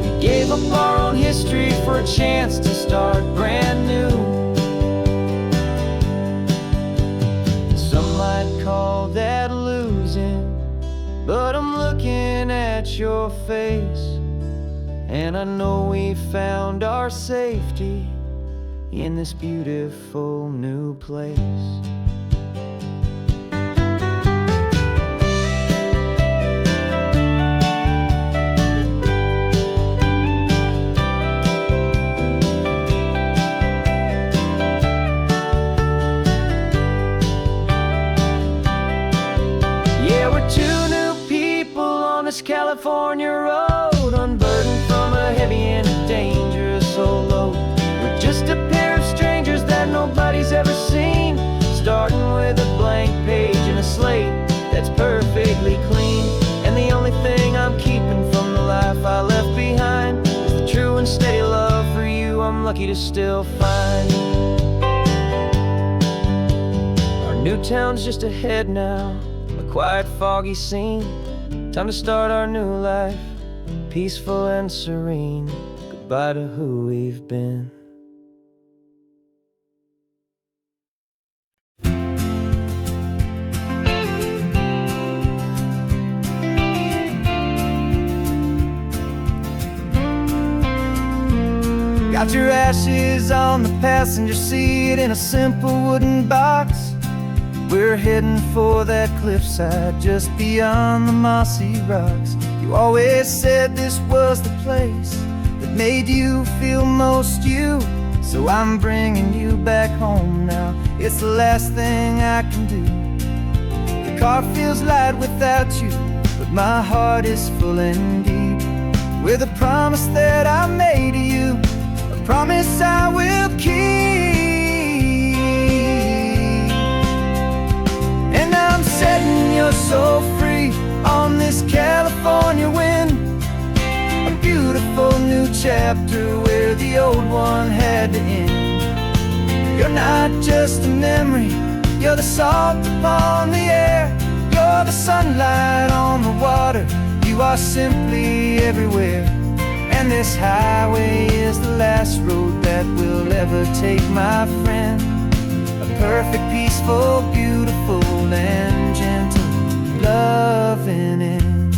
Speaker 1: We gave up our own history for a chance to start brand new. Some might call that losing, but I'm looking at your face, and I know we found our safety in this beautiful new place. California road, unburdened from a heavy and a dangerous old load. We're just a pair of strangers that nobody's ever seen, starting with a blank page and a slate that's perfectly clean. And the only thing I'm keeping from the life I left behind is the true and steady love for you I'm lucky to still find. Our new town's just ahead now, a quiet, foggy scene. Time to start our new life, peaceful and serene. Goodbye to who we've been. Got your ashes on the passenger seat in a simple wooden box. We're heading for that cliffside just beyond the mossy rocks. You always said this was the place that made you feel most you, so I'm bringing you back home now. It's the last thing I can do. The car feels light without you, but my heart is full and deep. with a promise that I made to you, a promise I will keep. And I'm setting your soul free on this California wind, a beautiful new chapter where the old one had to end. You're not just a memory, you're the salt upon the air, you're the sunlight on the water, you are simply everywhere. And this highway is the last road that we'll ever take, my friend. A perfect, peaceful, beautiful, and gentle loving end.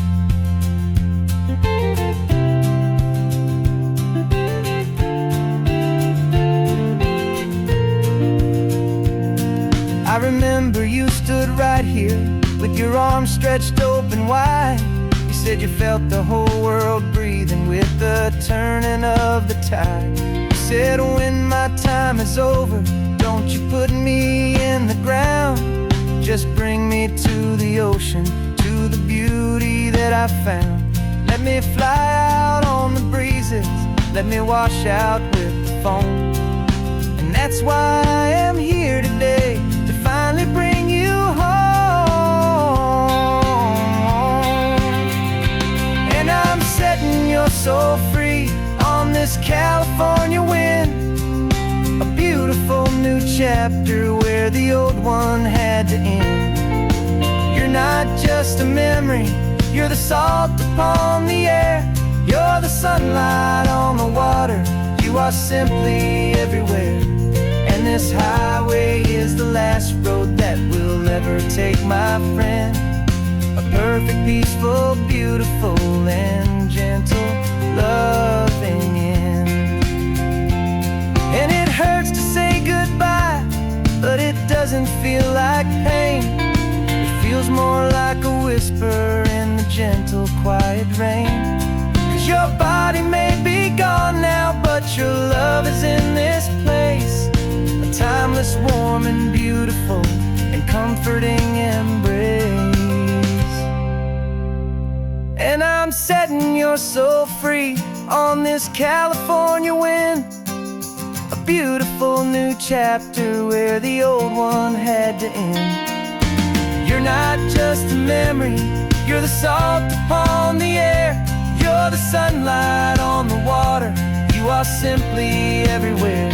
Speaker 1: I remember you stood right here with your arms stretched open wide. You said you felt the whole world breathing with the turning of the tide. You said, when my time is over, don't you put me in the ground, just bring me to the ocean, to the beauty that I found. Let me fly out on the breezes, let me wash out with the foam. And that's why I am here today, to finally bring you home. And I'm setting your soul free on this California wind, a beautiful new chapter where the old one had to end. You're not just a memory, you're the salt upon the air, you're the sunlight on the water, you are simply everywhere. And this highway is the last road that we'll ever take, my friend. A perfect, peaceful, beautiful, and gentle loving end. And it hurts to say goodbye, but it doesn't feel like pain. It feels more like a whisper in the gentle, quiet rain. 'Cause your body may be gone now, but your love is in this place, a timeless, warm, and beautiful, and comforting embrace. And I'm setting your soul free on this California wind, a beautiful new chapter where the old one had to end. You're not just a memory, you're the salt upon the air, you're the sunlight on the water, you are simply everywhere.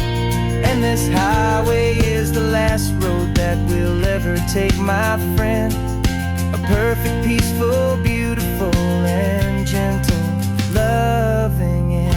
Speaker 1: And this highway is the last road that we'll ever take, my friend. A perfect, peaceful, beautiful, and gentle loving end.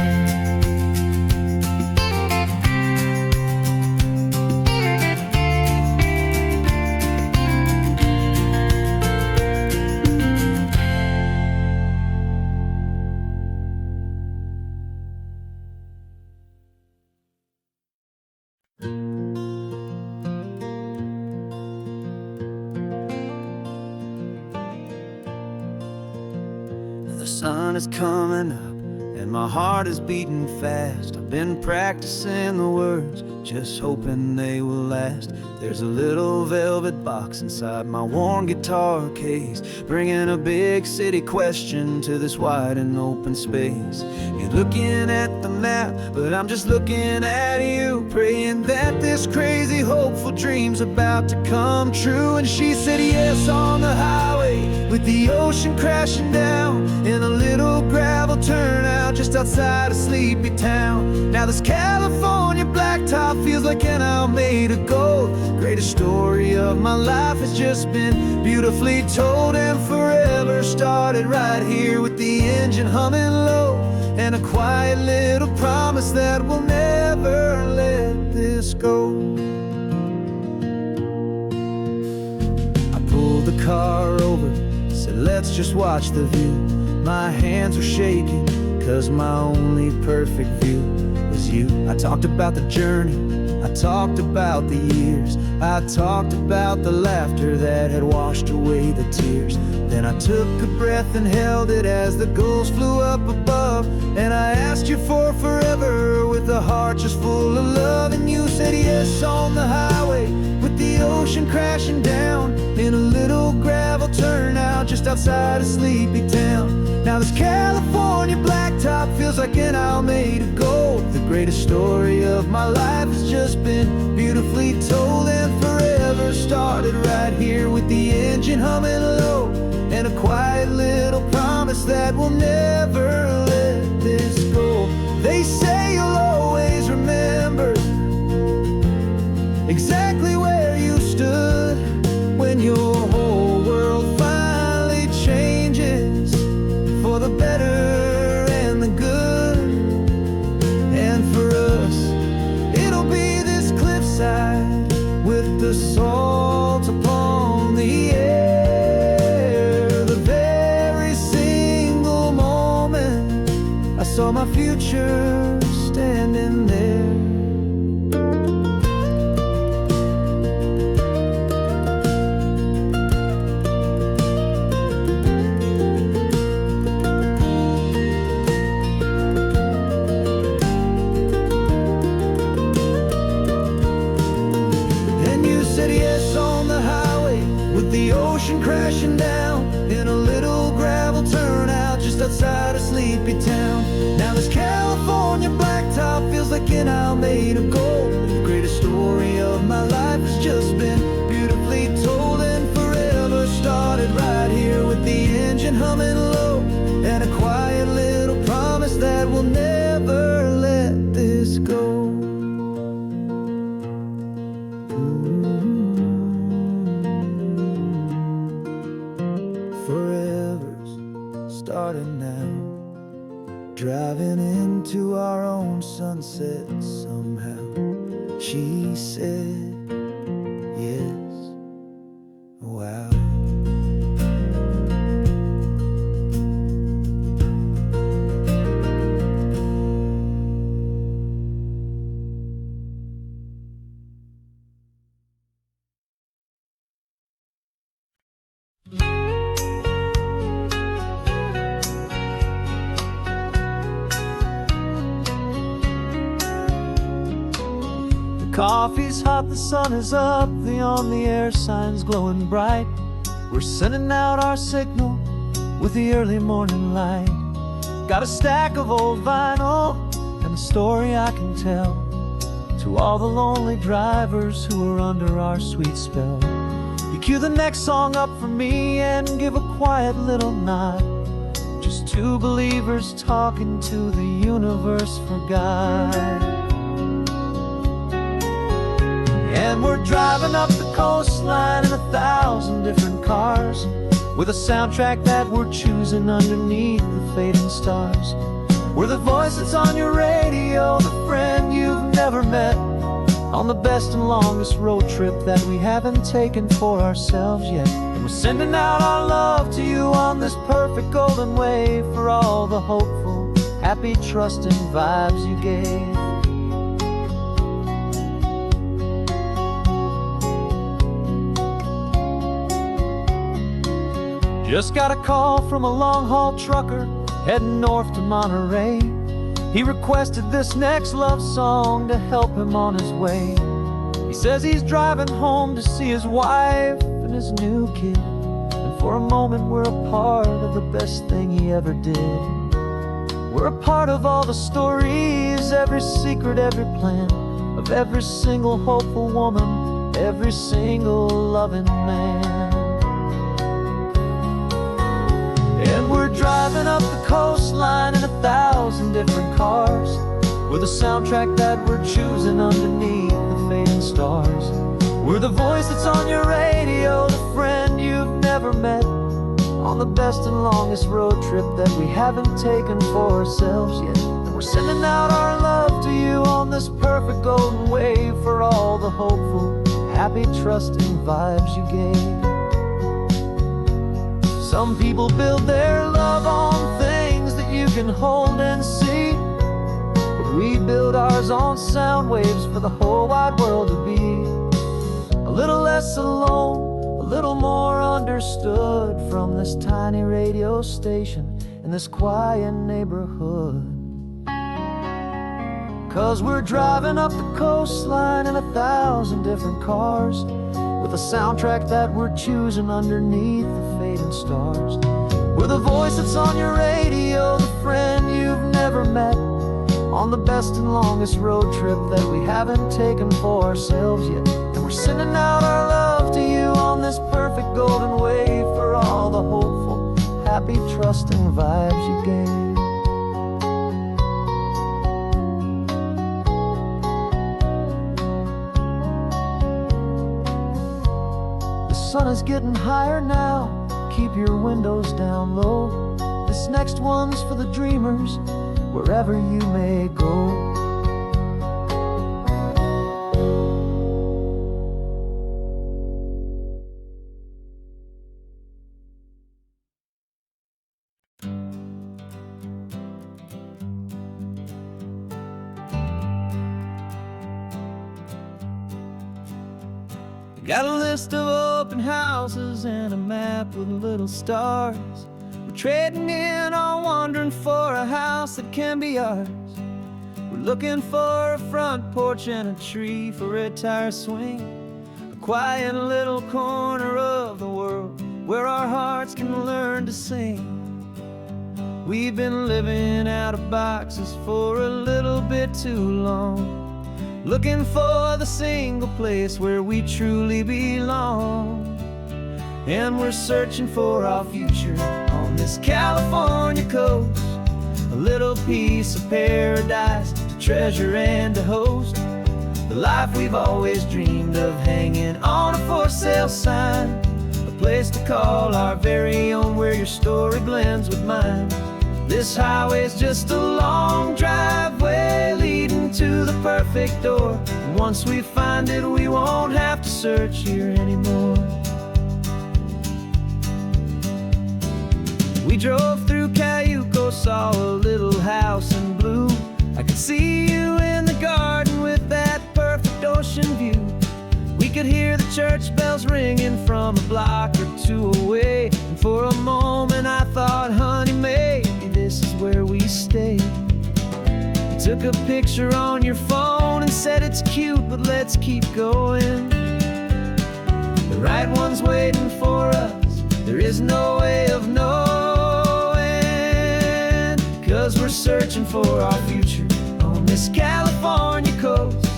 Speaker 1: The sun is coming up and my heart is beating fast. I've been practicing the words, just hoping they will last. There's a little velvet box inside my worn guitar case, bringing a big city question to this wide and open space. You're looking at the map, but I'm just looking at you, praying that this crazy hopeful dream's about to come true. And she said yes on the highway, with the ocean crashing down, in a little gravel turnout just outside a sleepy town. Now this California blacktop feels like an hour made of gold. Greatest story of my life has just been beautifully told, and forever started right here with the engine humming low, and a quiet little promise that we'll never let this go. I pulled the car over, said let's just watch the view. My hands were shaking, 'cause my only perfect view was you. I talked about the journey, I talked about the years, I talked about the laughter that had washed away the tears. Then I took a breath and held it as the gulls flew up above, and I asked you for forever with a heart just full of love. And you said yes on the highway, with the ocean crashing down, in a little gravel turnout just just outside of sleepy town. Now this California blacktop feels like an Alameda gold. The greatest story of my life has just been beautifully told, and forever started right here with the engine humming low, and a quiet little promise that we'll never let this go. They say you'll always remember exactly where you stood when your whole world finally changes for the better and the good. And for us, it'll be this cliffside with the salt upon the air. The very single moment I saw my future standing there. Crashing down in a little gravel turnout just outside of sleepy town. Now this California blacktop feels like an Alameda gold. The greatest story of my life has just been beautifully told, and forever started right here with the engine humming low, and a quiet little promise that we'll never let this go. Starting now, driving into our own sunset somehow. She said yes. Wow.
Speaker 3: Coffee's hot, the sun is up, the on-the-air sign's glowing bright. We're sending out our signal with the early morning light. Got a stack of old vinyl and a story I can tell to all the lonely drivers who are under our sweet spell. You cue the next song up for me and give a quiet little nod. Just two believers talking to the universe for God. And we're driving up the coastline in 1,000 different cars, with a soundtrack that we're choosing underneath the fading stars. We're the voice that's on your radio, the friend you've never met, on the best and longest road trip that we haven't taken for ourselves yet. And we're sending out our love to you on this perfect golden wave, for all the hopeful, happy, trusting vibes you gave. Just got a call from a long-haul trucker heading north to Monterey. He requested this next love song to help him on his way. He says he's driving home to see his wife and his new kid, and for a moment we're a part of the best thing he ever did. We're a part of all the stories, every secret, every plan, of every single hopeful woman, every single loving man. And we're driving up the coastline in 1,000 different cars, with a soundtrack that we're choosing underneath the fading stars. We're the voice that's on your radio, the friend you've never met, on the best and longest road trip that we haven't taken for ourselves yet. And we're sending out our love to you on this perfect golden wave, for all the hopeful, happy, trusting vibes you gave. Some people build their love on things that you can hold and see, but we build ours on sound waves for the whole wide world to be a little less alone, a little more understood, from this tiny radio station in this quiet neighborhood. 'Cause we're driving up the coastline in 1,000 different cars, with a soundtrack that we're choosing underneath the fading shooting stars. We're the voice that's on your radio, the friend you've never met, on the best and longest road trip that we haven't taken for ourselves yet. And we're sending out our love to you on this perfect golden wave for all the hopeful, happy, trusting vibes you gave. The sun is getting higher now, keep your windows down low. This next one's for the dreamers, wherever you may go.
Speaker 1: Got a list of open houses and a map with little stars. We're trading in on wandering for a house that can be ours. We're looking for a front porch and a tree for a tire swing, a quiet little corner of the world where our hearts can learn to sing. We've been living out of boxes for a little bit too long, looking for the single place where we truly belong. And we're searching for our future on this California coast, a little piece of paradise to treasure and to host, the life we've always dreamed of, hanging on a for sale sign, a place to call our very own where your story blends with mine. This highway's just a long driveway leading to the perfect door, and once we find it we won't have to search here anymore. We drove through Cayuco, saw a little house in blue. I could see you in the garden with that perfect ocean view. We could hear the church bells ringing from a block or two away, and for a moment I thought, honey, maybe this is where we stay. You took a picture on your phone and said it's cute, but let's keep going. The right one's waiting for us, there is no way of knowing, 'cause we're searching for our future on this California coast,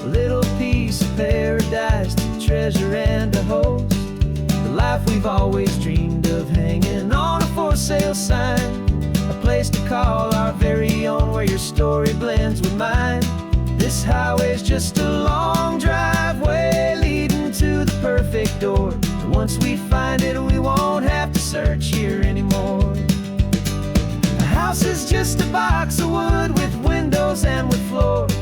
Speaker 1: a little piece of paradise to treasure and to host, the life we've always dreamed of, hanging on a for sale sign, a place to call our very own where your story blends with mine. This highway's just a long driveway leading to the perfect door, and once we find it we won't have to search here anymore. A house is just a box of wood with windows and with floors,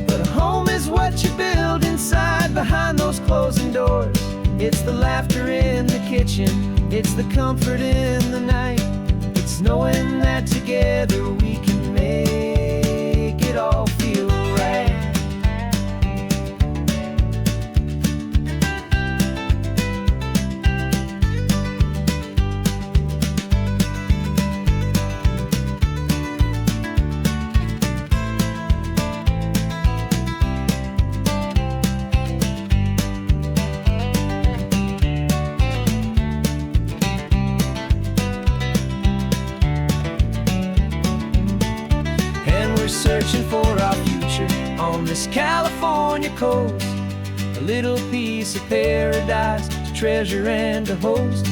Speaker 1: but a home is what you build inside behind those closing doors. It's the laughter in the kitchen, it's the comfort in the night, it's knowing that together we can make it all feel right. Searching for our future on this California coast, a little piece of paradise to treasure and to host,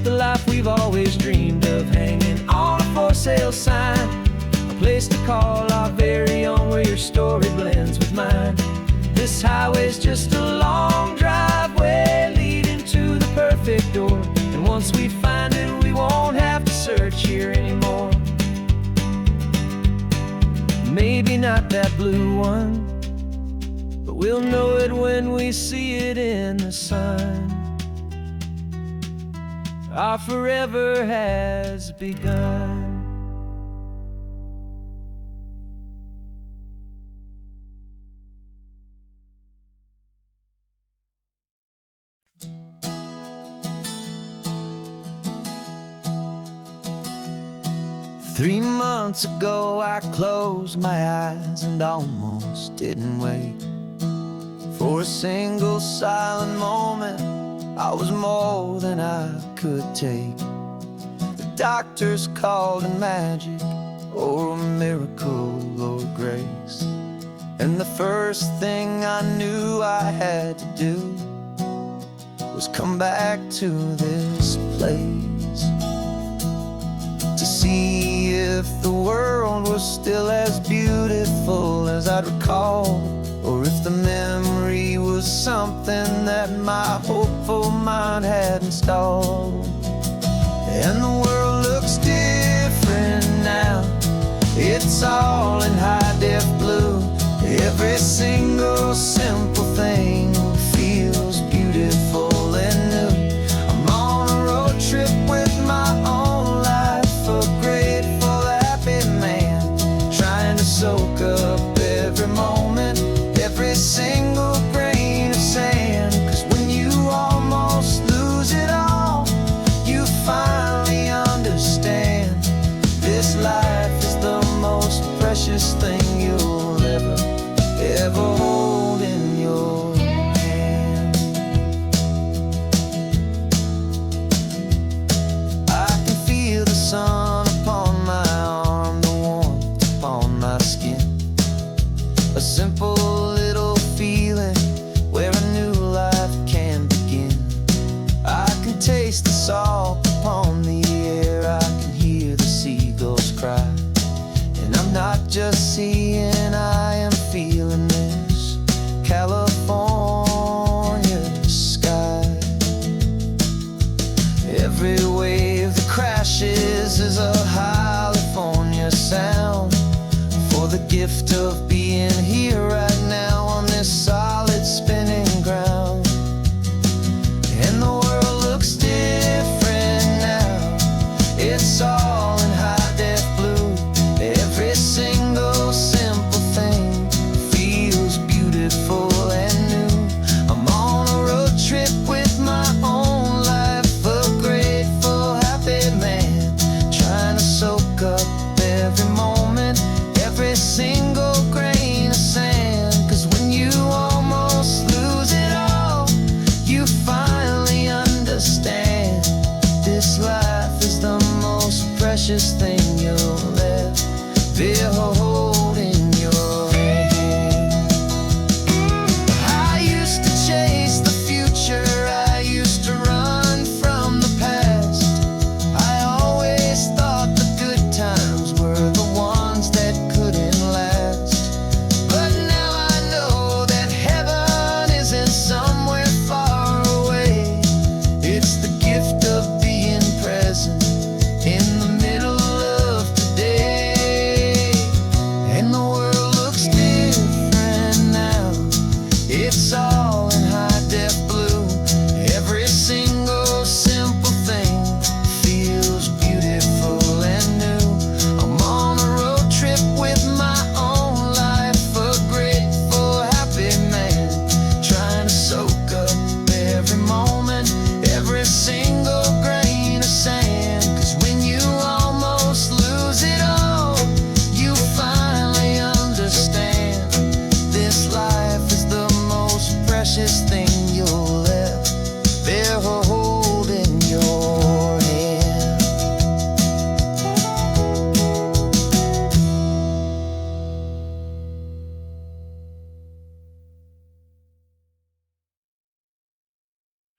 Speaker 1: the life we've always dreamed of, hanging on a for sale sign, a place to call our very own where your story blends with mine. This highway's just a long driveway leading to the perfect door, and once we find it we won't have to search here anymore. Maybe not that blue one, but we'll know it when we see it in the sun. Our forever has begun. 3 months ago I closed my eyes and almost didn't wait for a single silent moment
Speaker 2: I was more than I could take. The doctors called it magic, or a miracle, or grace. And the first thing I knew I had to do was come back to this place, to see if the world was still as beautiful as I'd recall, or if the memory was something that my hopeful mind had installed. And the world looks different now, it's all in high-def blue. Every single simple thing feels beautiful and new. I'm on a road trip with my own life, a grateful, happy man, trying to soak up every moment, every single grain of sand. 'Cause when you almost lose it all, you finally understand this life is the most precious thing you'll ever hold in your hand. I can feel the sun upon my arm, the warmth upon my skin, a simple little feeling where a new life can begin. I can taste the salt upon the air, I can hear the seagulls cry, and I'm not just seeing, I am feeling this California sky. Every wave that crashes is a California sound, for the gift of being here right